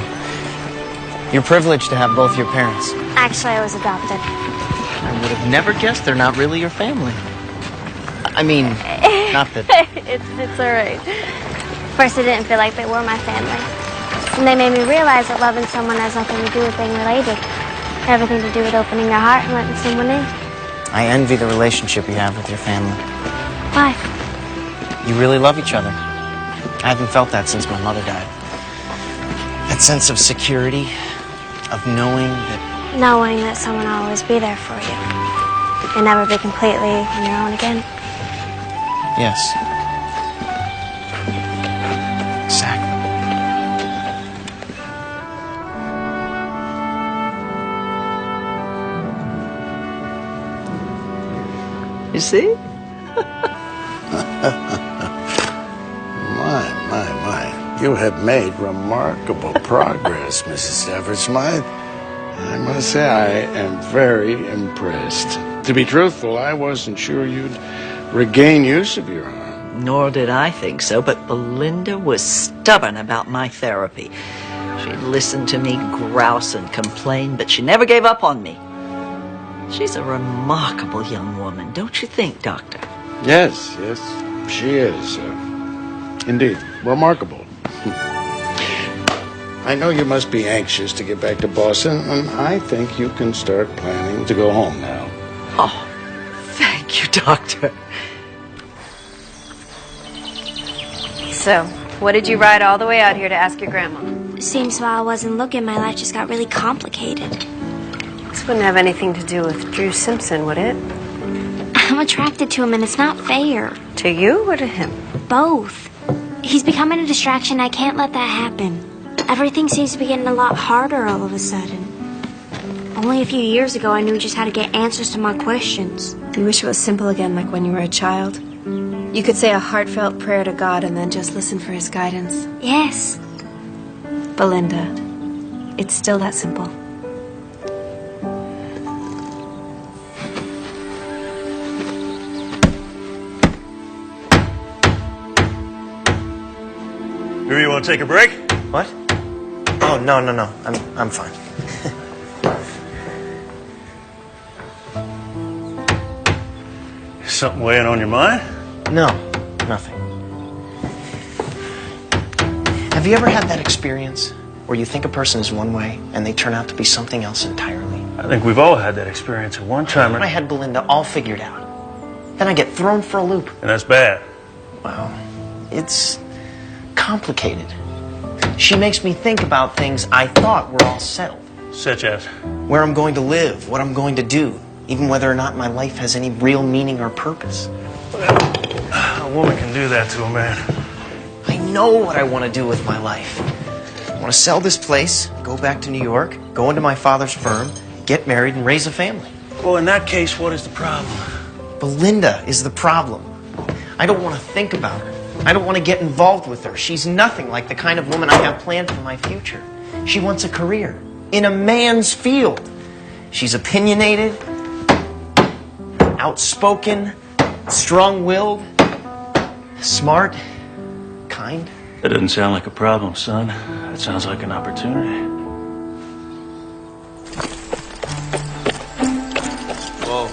You're privileged to have both your parents. Actually, I was adopted. I would have never guessed they're not really your family. I mean, not that... It's all right. First, I didn't feel like they were my family. And they made me realize that loving someone has nothing to do with being related. Everything to do with opening your heart and letting someone in. I envy the relationship you have with your family. Why? You really love each other. I haven't felt that since my mother died. That sense of security, of knowing that someone will always be there for you. And never be completely on your own again. yes. Exactly. You see? My. You have made remarkable progress, Mrs. Stafford Smythe. I must say I am very impressed. To be truthful, I wasn't sure you'd regain use of your arm. Nor did I think so, but Belinda was stubborn about my therapy. She listened to me grouse and complain, but she never gave up on me. She's a remarkable young woman, don't you think, Doctor? Yes, she is. Indeed, remarkable. I know you must be anxious to get back to Boston, and I think you can start planning to go home now. Oh, thank you, Doctor. So, what did you ride all the way out here to ask your grandma? Seems while I wasn't looking, my life just got really complicated. This wouldn't have anything to do with Drew Simpson, would it? I'm attracted to him, and it's not fair. To you or to him? Both. He's becoming a distraction. I can't let that happen. Everything seems to be getting a lot harder all of a sudden. Only a few years ago, I knew just how to get answers to my questions. You wish it was simple again, like when you were a child? You could say a heartfelt prayer to God and then just listen for his guidance. Yes. Belinda, it's still that simple. Maybe you want to take a break? What? Oh, no. I'm fine. Something weighing on your mind? No, nothing. Have you ever had that experience where you think a person is one way and they turn out to be something else entirely? I think we've all had that experience at one time. I had Belinda all figured out. Then I get thrown for a loop. And that's bad. Well, it's complicated. She makes me think about things I thought were all settled. Such as? Where I'm going to live, what I'm going to do, even whether or not my life has any real meaning or purpose. A woman can do that to a man. I know what I want to do with my life. I want want to sell this place, go back to New York, go into my father's firm, get married, and raise a family. Well, in that case, what is the problem? Belinda is the problem. I don't want to think about her. I don't want to get involved with her. She's nothing like the kind of woman I have planned for my future. She wants a career in a man's field. She's opinionated, outspoken, strong-willed, smart, kind. That doesn't sound like a problem, son. That sounds like an opportunity. Whoa.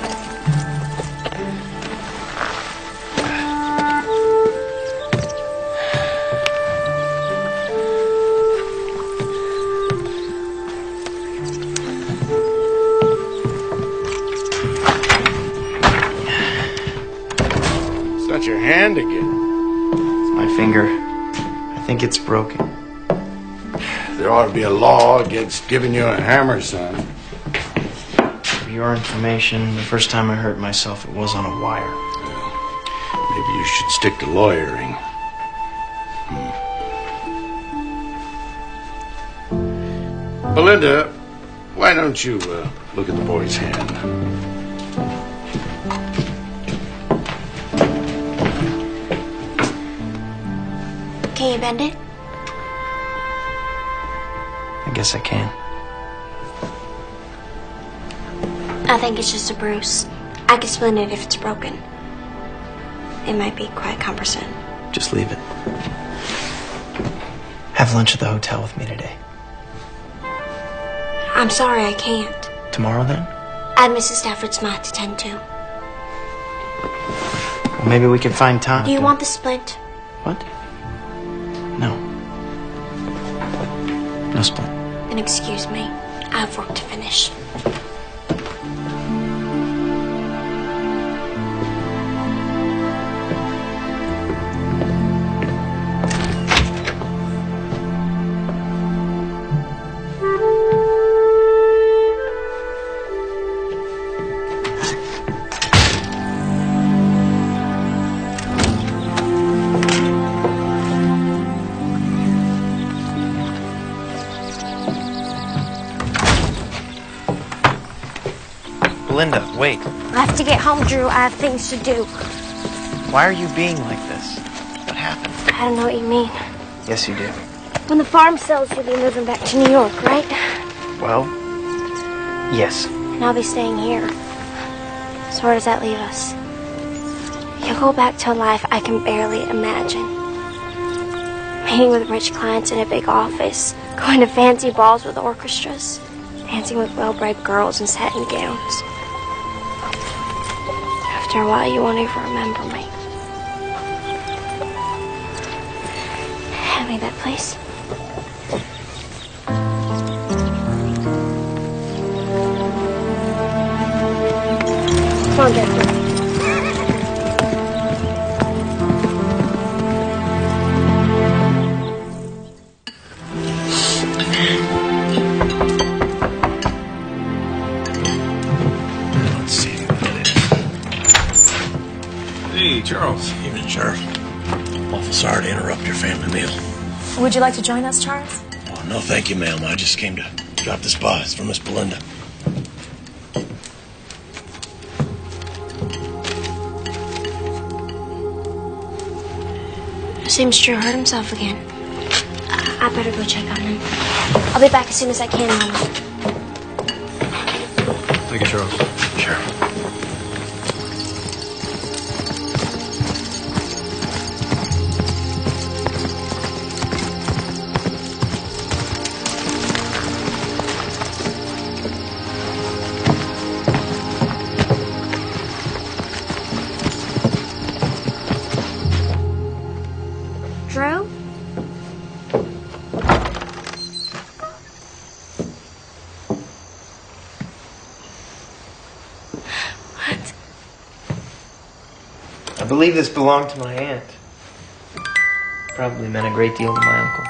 Is that your hand again? It's my finger. I think it's broken. There ought to be a law against giving you a hammer, son. For your information, the first time I hurt myself, it was on a wire. Maybe you should stick to lawyering. Belinda, why don't you look at the boy's hand? Can you bend it? I guess I can. I think it's just a bruise. I can splint it if it's broken. It might be quite cumbersome. Just leave it. Have lunch at the hotel with me today. I'm sorry I can't. Tomorrow, then? I have Mrs. Stafford Smythe to tend to. Well, maybe we can find time. Do you want the splint? What? No. No splint. Then excuse me. I have work to finish. Belinda, wait. I have to get home, Drew. I have things to do. Why are you being like this? What happened? I don't know what you mean. Yes, you do. When the farm sells, you'll be moving back to New York, right? Well, yes. And I'll be staying here. So where does that leave us? You'll go back to a life I can barely imagine. Meeting with rich clients in a big office, going to fancy balls with orchestras, dancing with well-bred girls in satin gowns. After a while, you won't even remember me. Hand me that, please. Come on, Jeffrey. Hey, Charles. Evening, Sheriff. Awful sorry to interrupt your family meal. Would you like to join us, Charles? Oh, no, thank you, ma'am. I just came to drop this by. It's from Miss Belinda. Seems Drew hurt himself again. I better go check on him. I'll be back as soon as I can, Mama. Thank you, Charles. Sure. Drew? What? I believe this belonged to my aunt. Probably meant a great deal to my uncle.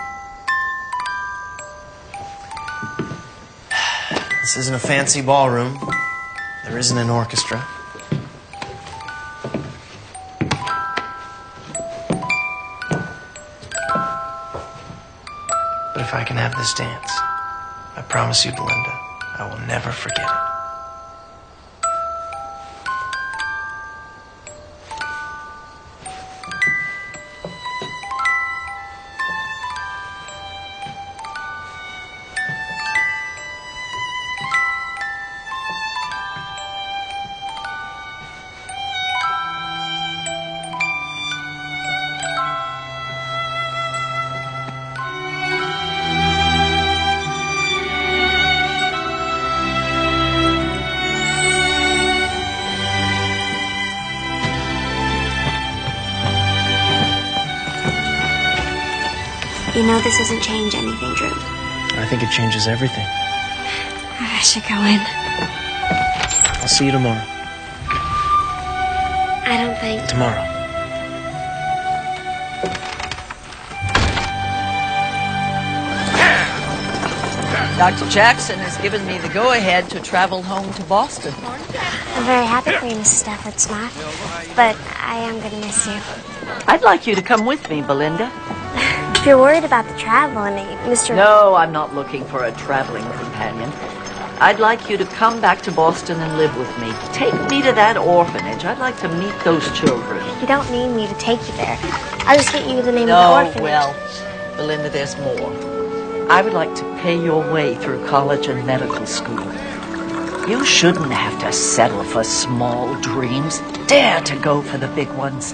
This isn't a fancy ballroom. There isn't an orchestra. But if I can have this dance. I promise you, Belinda, I will never forget it. You know this doesn't change anything, Drew. I think it changes everything. I should go in. I'll see you tomorrow. I don't think... Tomorrow. Dr. Jackson has given me the go-ahead to travel home to Boston. I'm very happy for you, Mrs. Stafford Smythe, but I am going to miss you. I'd like you to come with me, Belinda. If you're worried about the travel and Mr. No, I'm not looking for a traveling companion. I'd like you to come back to Boston and live with me. Take me to that orphanage. I'd like to meet those children. You don't need me to take you there. I'll just get you the name of the orphanage. Well, Belinda, there's more. I would like to pay your way through college and medical school. You shouldn't have to settle for small dreams. Dare to go for the big ones.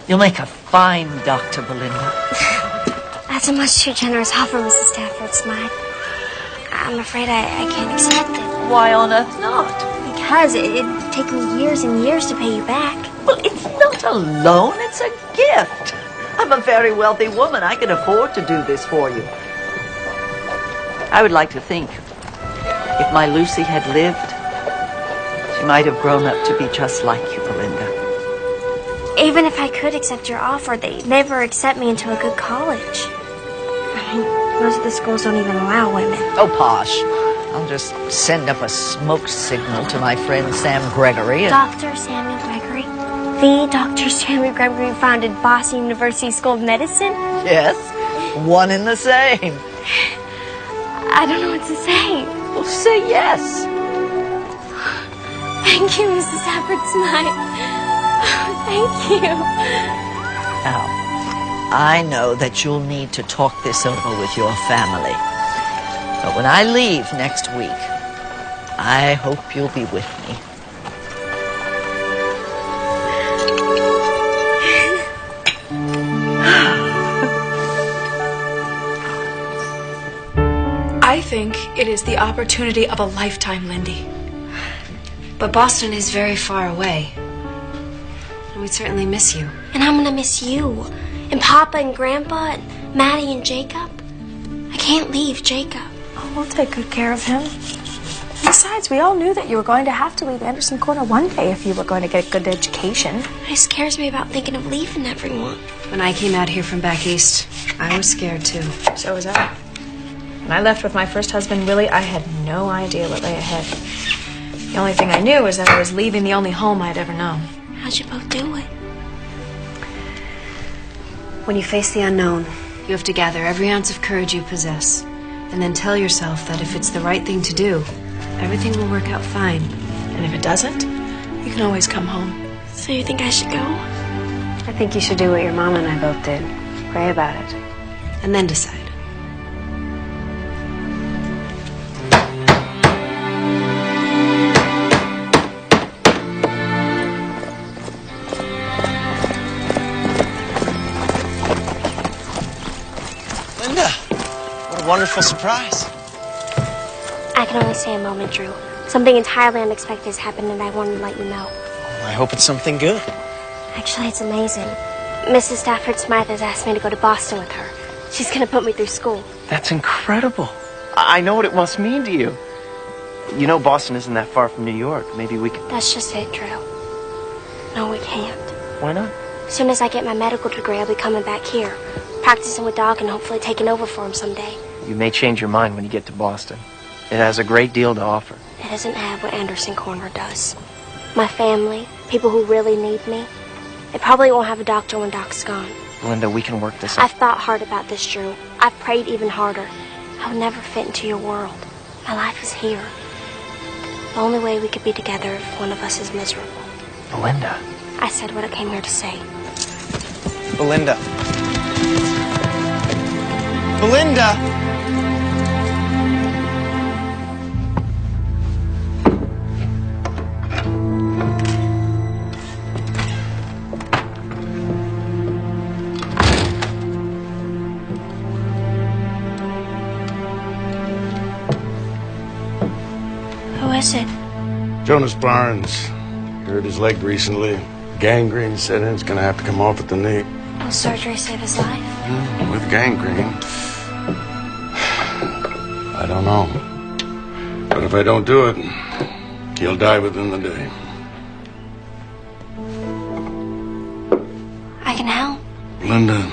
You'll make a fine doctor, Belinda. That's a much too generous offer, Mrs. Stafford Smythe. I'm afraid I can't accept it. Why on earth not? Because it'd take me years and years to pay you back. Well, it's not a loan, it's a gift. I'm a very wealthy woman. I can afford to do this for you. I would like to think if my Lucy had lived, she might have grown up to be just like you, Belinda. Even if I could accept your offer, they'd never accept me into a good college. I mean, most of the schools don't even allow women. Oh, posh. I'll just send up a smoke signal to my friend Sam Gregory. Dr. Samuel Gregory? The Dr. Samuel Gregory founded Boston University School of Medicine? Yes, one and the same. I don't know what to say. Well, say yes. Thank you, Mrs. Stafford Smythe. Thank you. Now, I know that you'll need to talk this over with your family. But when I leave next week, I hope you'll be with me. I think it is the opportunity of a lifetime, Lindy. But Boston is very far away. And we'd certainly miss you. And I'm gonna miss you. And Papa and Grandpa and Maddie and Jacob. I can't leave Jacob. Oh, we'll take good care of him. Besides, we all knew that you were going to have to leave Anderson Corner one day if you were going to get a good education. It scares me about thinking of leaving everyone. When I came out here from back east, I was scared too. So was I. When I left with my first husband, Willie, I had no idea what lay ahead. The only thing I knew was that I was leaving the only home I'd ever known. How'd you both do it? When you face the unknown, you have to gather every ounce of courage you possess, and then tell yourself that if it's the right thing to do, everything will work out fine. And if it doesn't, you can always come home. So you think I should go? I think you should do what your mom and I both did. Pray about it. And then decide. Wonderful surprise. I can only stay a moment, Drew. Something entirely unexpected has happened and I wanted to let you know. I hope it's something good. Actually, it's amazing. Mrs. Stafford Smythe has asked me to go to Boston with her. She's going to put me through school. That's incredible. I know what it must mean to you. You know Boston isn't that far from New York. Maybe we could... That's just it, Drew. No, we can't. Why not? As soon as I get my medical degree, I'll be coming back here, practicing with Doc and hopefully taking over for him someday. You may change your mind when you get to Boston. It has a great deal to offer. It doesn't have what Anderson Corner does. My family, people who really need me, they probably won't have a doctor when Doc's gone. Linda, we can work this out. I've thought hard about this, Drew. I've prayed even harder. I would never fit into your world. My life is here. The only way we could be together if one of us is miserable. Belinda. I said what I came here to say. Belinda. Belinda! Who is it? Jonas Barnes. Hurt his leg recently. Gangrene set in. It's going to have to come off at the knee. Will surgery save his life? With gangrene. I don't know. But if I don't do it, he'll die within the day. I can help. Linda,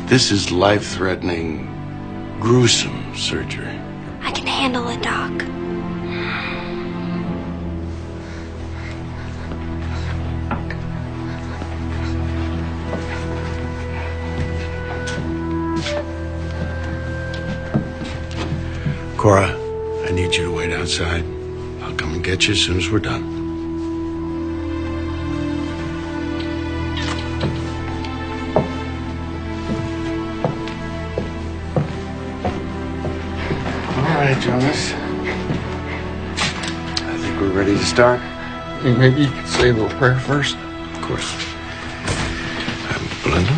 this is life-threatening, gruesome surgery. I can handle it, Doc. Cora, I need you to wait outside. I'll come and get you as soon as we're done. All right, Jonas. I think we're ready to start. Maybe you could say a little prayer first. Of course. Belinda?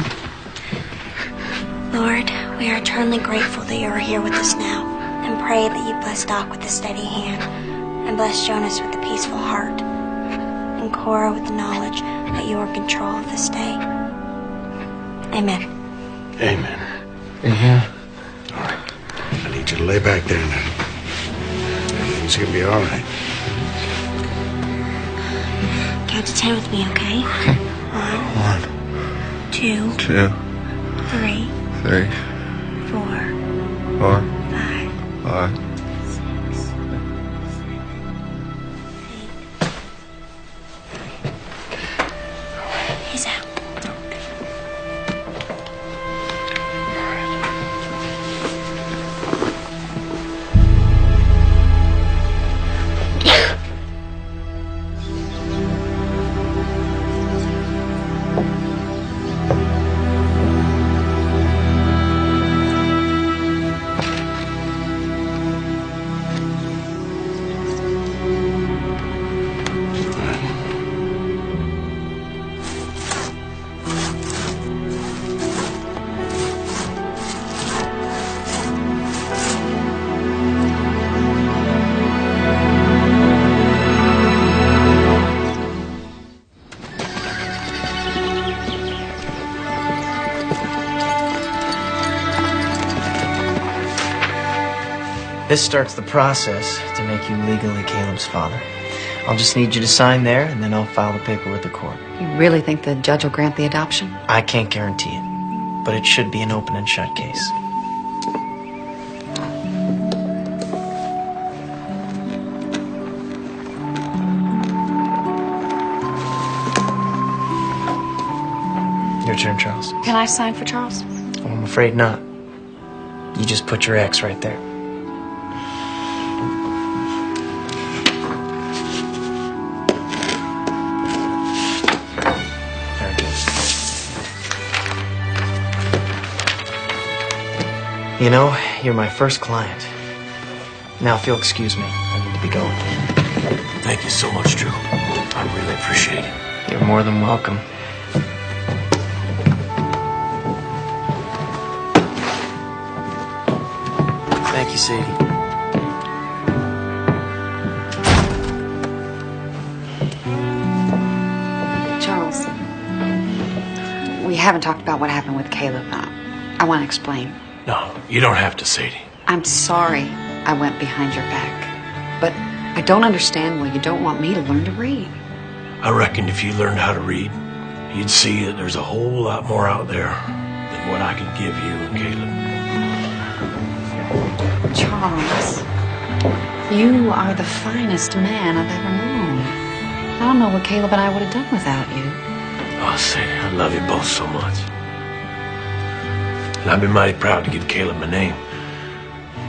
Lord, we are eternally grateful that you are here with us now, and pray that you bless Doc with a steady hand, and bless Jonas with a peaceful heart, and Cora with the knowledge that you are in control of this day. Amen. Amen. Amen. All right. I need you to lay back there now. Everything's going to be all right. Count to 10 with me, okay? 1, 2, 2, 3, 3, 4, 4, 5. 5. He's out. This starts the process to make you legally Caleb's father. I'll just need you to sign there, and then I'll file the paper with the court. You really think the judge will grant the adoption? I can't guarantee it, but it should be an open and shut case. Your turn, Charles. Can I sign for Charles? Oh, I'm afraid not. You just put your X right there. Very good. You know, you're my first client. Now, if you'll excuse me, I need to be going. Thank you so much, Drew. I really appreciate it. You're more than welcome. Thank you, Sadie. Charles, we haven't talked about what happened with Caleb. I want to explain. No, you don't have to, Sadie. I'm sorry I went behind your back, but I don't understand why you don't want me to learn to read. I reckon if you learned how to read, you'd see that there's a whole lot more out there than what I can give you and Caleb. Charles, you are the finest man I've ever known. I don't know what Caleb and I would have done without you. Oh, say, I love you both so much. And I've been mighty proud to give Caleb my name.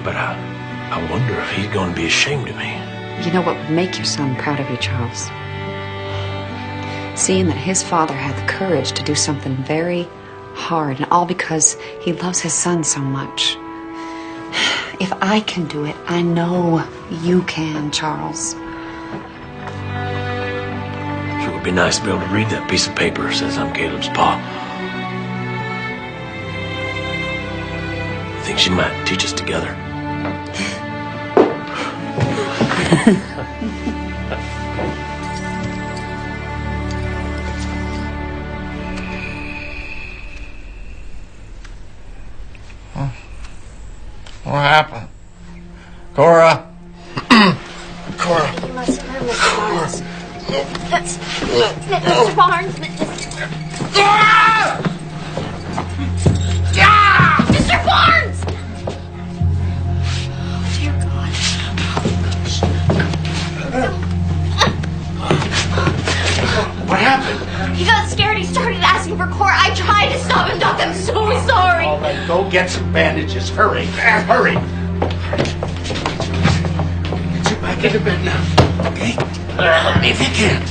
But I wonder if he's going to be ashamed of me. You know what would make your son proud of you, Charles? Seeing that his father had the courage to do something very hard, and all because he loves his son so much. If I can do it, I know you can, Charles. Sure would be nice to be able to read that piece of paper that says I'm Caleb's pa. I think she might teach us together. What happened? Cora? Cora. You must have heard Mr. Barnes. That's Mr. Barnes. Mr. Barnes! Oh, dear God. What happened? He got scared. He started asking for Cora. I tried to stop him, Doc. I'm so sorry. All right, go get some bandages. Hurry. Hurry. Get you back into bed now. Okay? Help me if you can.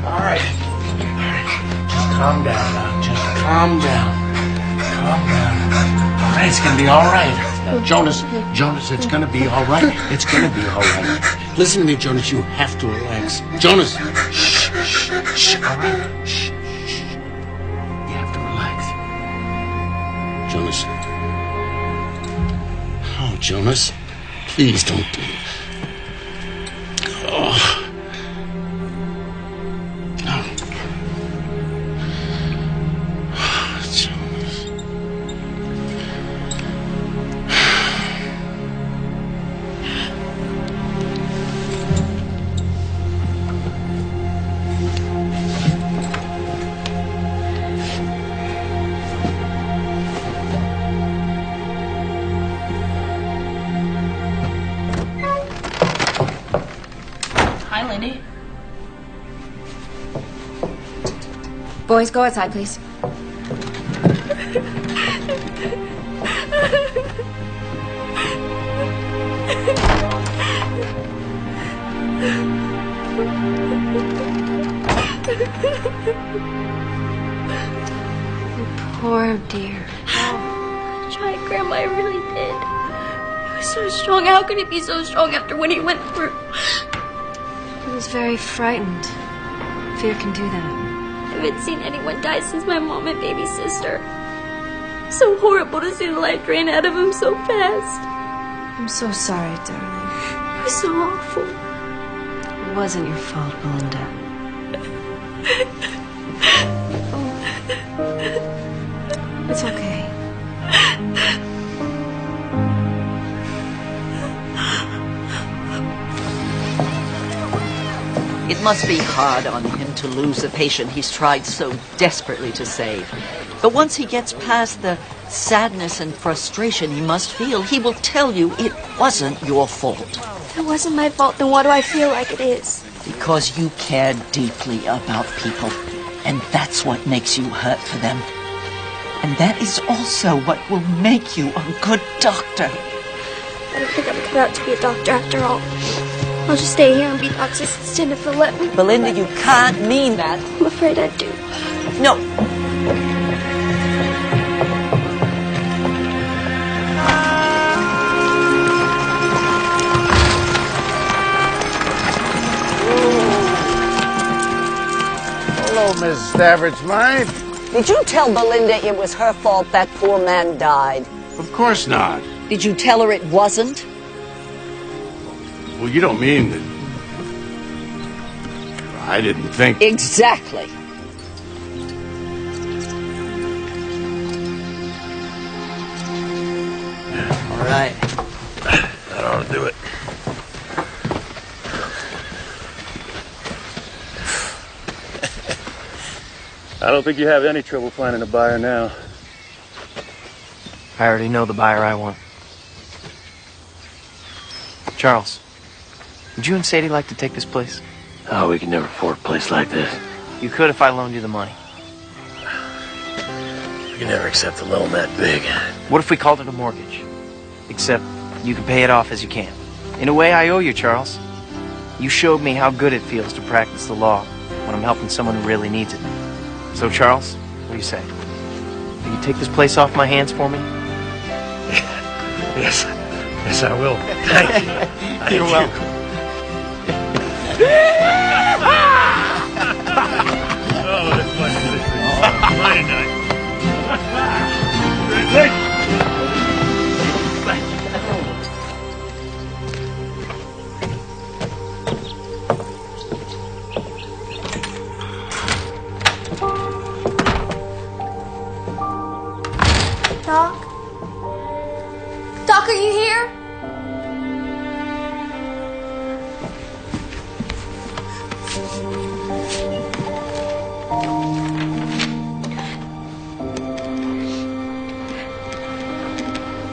All right. Just calm down now. Just calm down. Calm down. All right, it's going to be all right. Now, Jonas, it's going to be all right. It's going to be all right. Listen to me, Jonas. You have to relax. Jonas. Shh, shh, shh. All right. Shh, shh. You have to relax. Jonas. Oh, Jonas. Please don't do it. Oh. No. Jonas. Hi, Lindy. Boys, go outside, please. Poor dear. I tried, Grandma. I really did. He was so strong. How could he be so strong after what he went through? He was very frightened. Fear can do that. I haven't seen anyone die since my mom and baby sister. So horrible to see the life drain out of him so fast. I'm so sorry, darling. It was so awful. It wasn't your fault, Belinda. It's okay. It must be hard on him to lose a patient he's tried so desperately to save. But once he gets past the sadness and frustration he must feel, he will tell you it wasn't your fault. If it wasn't my fault, then why do I feel like it is? Because you care deeply about people, and that's what makes you hurt for them. And that is also what will make you a good doctor. I don't think I'm cut out to be a doctor after all. I'll just stay here and be Doc's assistant if they'll let me. Belinda, you can't mean that. I'm afraid I do. No. Hello, Miss Stafford's mind. Did you tell Belinda it was her fault that poor man died? Of course not. Did you tell her it wasn't? Well, you don't mean that. I didn't think. Exactly. All right. That ought to do it. I don't think you have any trouble finding a buyer now. I already know the buyer I want. Charles, would you and Sadie like to take this place? Oh, we could never afford a place like this. You could if I loaned you the money. We could never accept a loan that big. What if we called it a mortgage? Except you can pay it off as you can. In a way, I owe you, Charles. You showed me how good it feels to practice the law when I'm helping someone who really needs it. So, Charles, what do you say? Will you take this place off my hands for me? Yes. Yes, I will. Thank you. Thank You're you. welcome. Oh, that's funny. Mighty nice. Doc? Doc, are you here?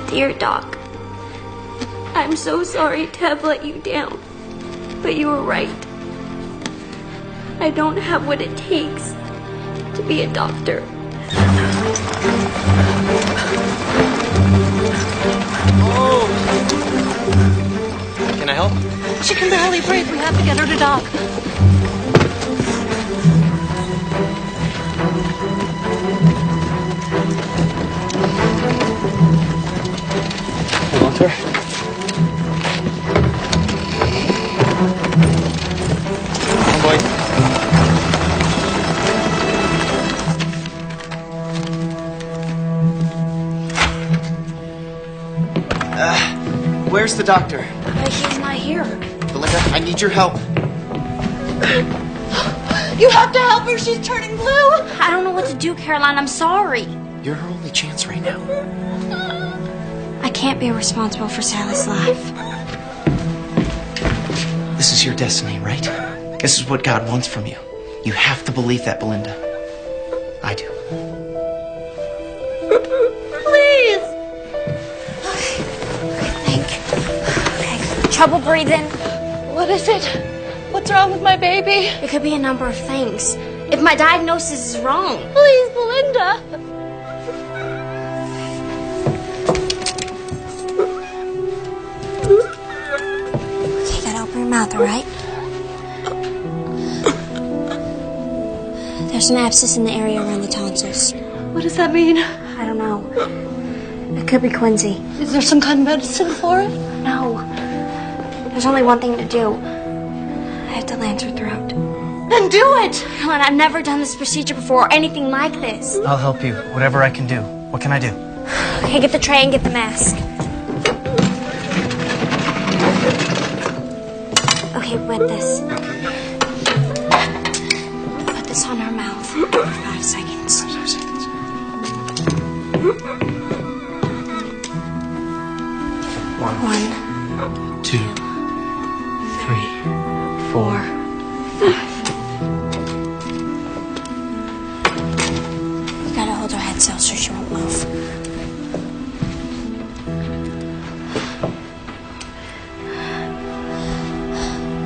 Dear Doc, I'm so sorry to have let you down, but you were right. I don't have what it takes to be a doctor. Can I help? She can barely breathe. We have to get her to doc. Hold on to her. Come on, boy. Where's the doctor? He's not here. Belinda, I need your help. You have to help her. She's turning blue. I don't know what to do, Caroline. I'm sorry. You're her only chance right now. I can't be responsible for Sally's life. This is your destiny, right? This is what God wants from you. You have to believe that, Belinda. I do. Please. Trouble breathing. What is it? What's wrong with my baby? It could be a number of things. If my diagnosis is wrong. Please, Belinda. Okay, you gotta open your mouth, alright? There's an abscess in the area around the tonsils. What does that mean? I don't know. It could be quinsy. Is there some kind of medicine for it? No. There's only one thing to do. I have to lance her throat. Then do it! Helen, I've never done this procedure before or anything like this. I'll help you. Whatever I can do. What can I do? Okay, get the tray and get the mask. Okay, wet this. Put this on her mouth for 5 seconds. 5 seconds. One. 2, 3, 4, 5. You gotta hold her head still so she won't move.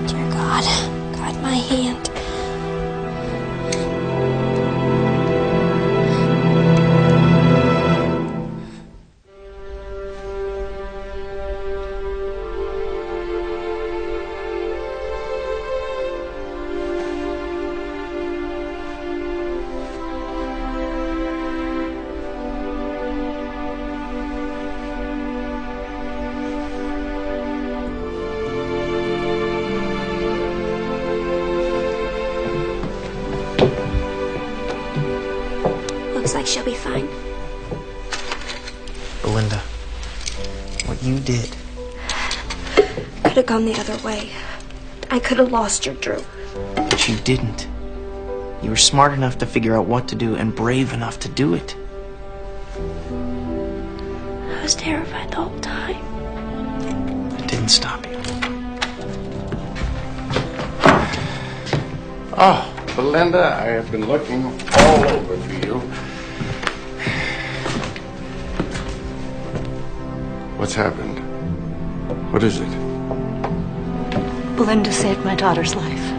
Dear God, guide my hand. Looks like she'll be fine. Belinda, what you did. Could have gone the other way. I could have lost your Drew. But you didn't. You were smart enough to figure out what to do and brave enough to do it. I was terrified the whole time. It didn't stop you. Oh, Belinda, I have been looking all over for you. What's happened? What is it? Belinda saved my daughter's life.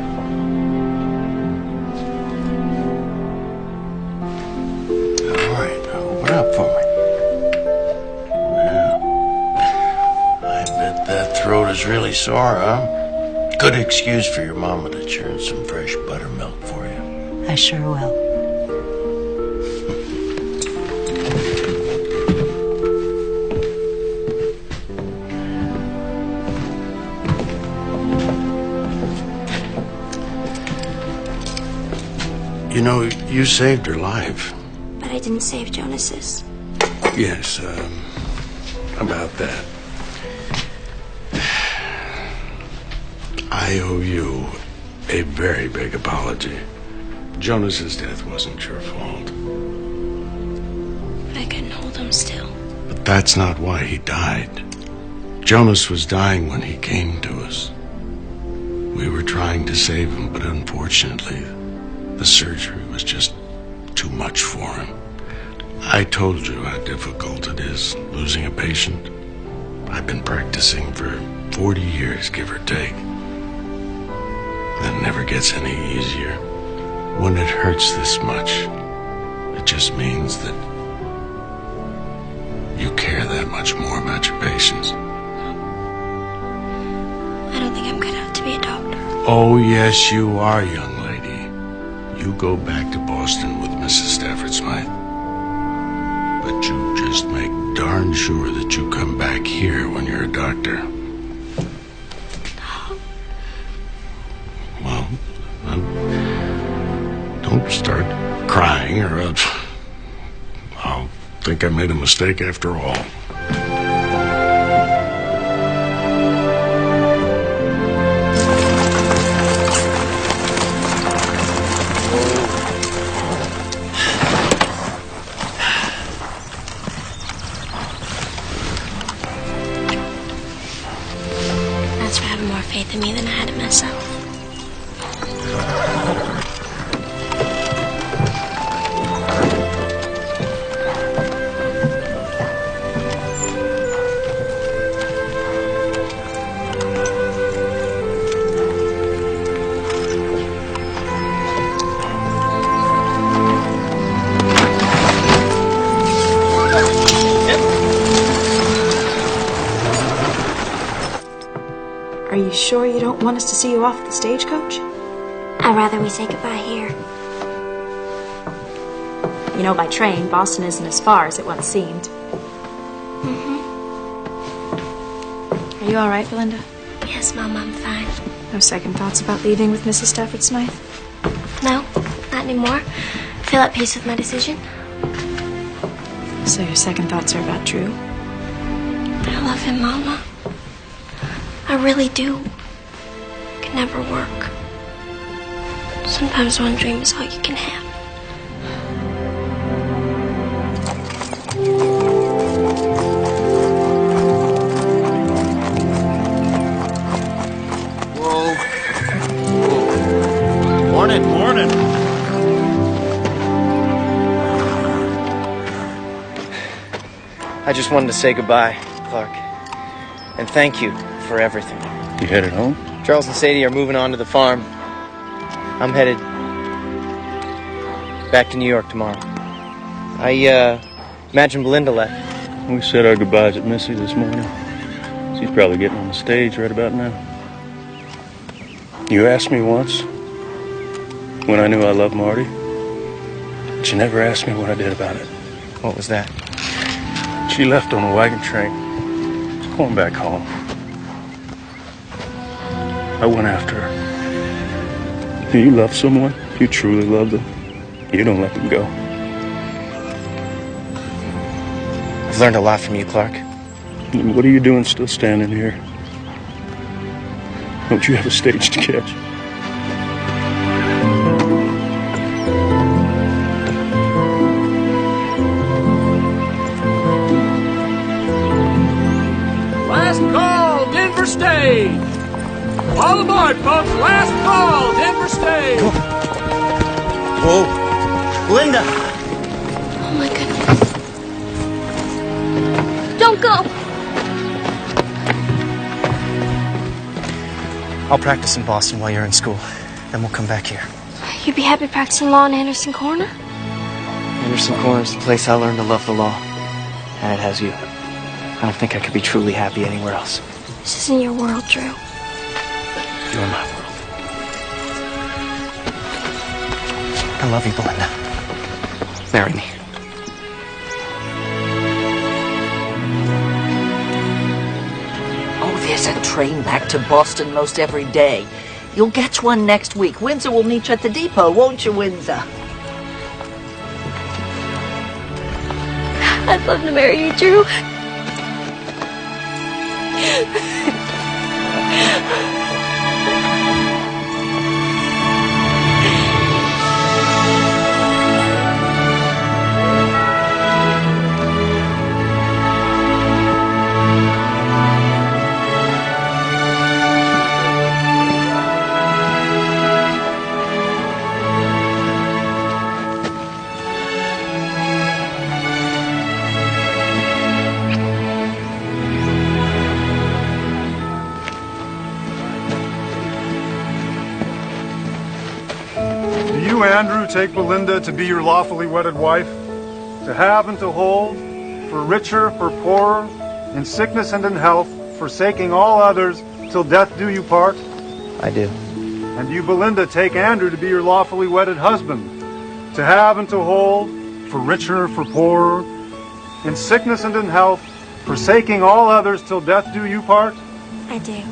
up for me. Well, I bet that throat is really sore, huh? Good excuse for your mama to churn some fresh buttermilk for you. I sure will. You know, you saved her life. But I didn't save Jonas's. Yes, about that. I owe you a very big apology. Jonas's death wasn't your fault. But I couldn't hold him still. But that's not why he died. Jonas was dying when he came to us. We were trying to save him, but unfortunately, the surgery was just too much for him. I told you how difficult it is losing a patient. I've been practicing for 40 years, give or take. That never gets any easier. When it hurts this much, it just means that you care that much more about your patients. I don't think I'm good enough to be a doctor. Oh, yes, you are, young lady. You go back to Boston with Mrs. Stafford Smythe. But you just make darn sure that you come back here when you're a doctor. Well, don't start crying or else I'll think I made a mistake after all. That's for having more faith in me than I had in myself. Are you sure you don't want us to see you off at the stagecoach? I'd rather we say goodbye here. You know, by train, Boston isn't as far as it once seemed. Mm-hmm. Are you all right, Belinda? Yes, Mom, I'm fine. No second thoughts about leaving with Mrs. Stafford Smythe? No, not anymore. I feel at peace with my decision. So your second thoughts are about Drew? I love him, Mama. I really do. It can never work. Sometimes one dream is all you can have. Whoa. Morning, morning. I just wanted to say goodbye, Clark. And thank you for everything. You headed home? Charles and Sadie are moving on to the farm. I'm headed back to New York tomorrow. I imagine Belinda left. We said our goodbyes at Missy this morning. She's probably getting on the stage right about now. You asked me once when I knew I loved Marty, but you never asked me what I did about it. What was that? She left on a wagon train. She's going back home. I went after her. If you love someone, if you truly love them, you don't let them go. I've learned a lot from you, Clark. And what are you doing still standing here? Don't you have a stage to catch? Last call, Denver stage. All aboard, folks. Last call, Denver stage. Whoa. Linda. Oh, my goodness. Don't go. I'll practice in Boston while you're in school. Then we'll come back here. You'd be happy practicing law in Anderson Corner? You Anderson Corner's the place I learned to love the law. And it has you. I don't think I could be truly happy anywhere else. This isn't your world, Drew. You're my world. I love you, Belinda. Marry me. Oh, there's a train back to Boston most every day. You'll catch one next week. Windsor will meet you at the depot, won't you, Windsor? I'd love to marry you, Drew. Do you, Andrew, take Belinda to be your lawfully wedded wife, to have and to hold, for richer, for poorer, in sickness and in health, forsaking all others, till death do you part? I do. And you, Belinda, take Andrew to be your lawfully wedded husband, to have and to hold, for richer, for poorer, in sickness and in health, forsaking all others, till death do you part? I do.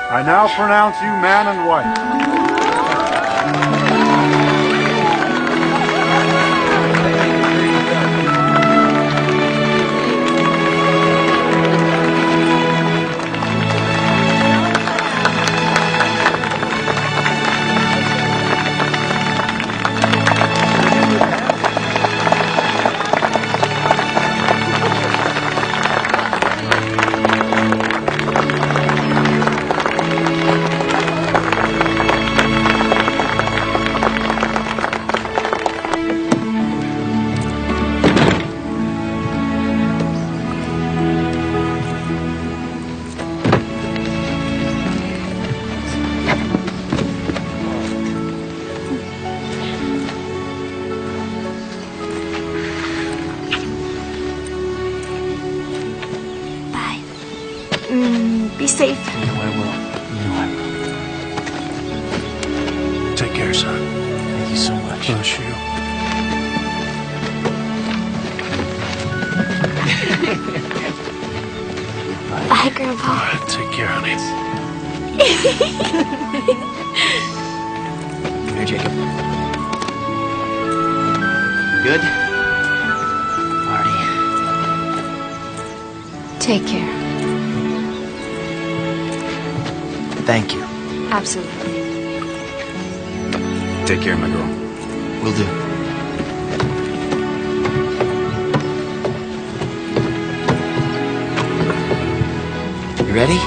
I now pronounce you man and wife. Be safe. You know I will. You know I will. Take care, son. Thank you so much. Bless you. Bye, Grandpa. All right, take care, honey. Come here, Jacob. Good? Marty. Take care. Thank you. Absolutely. Take care, my girl. Will do. You ready?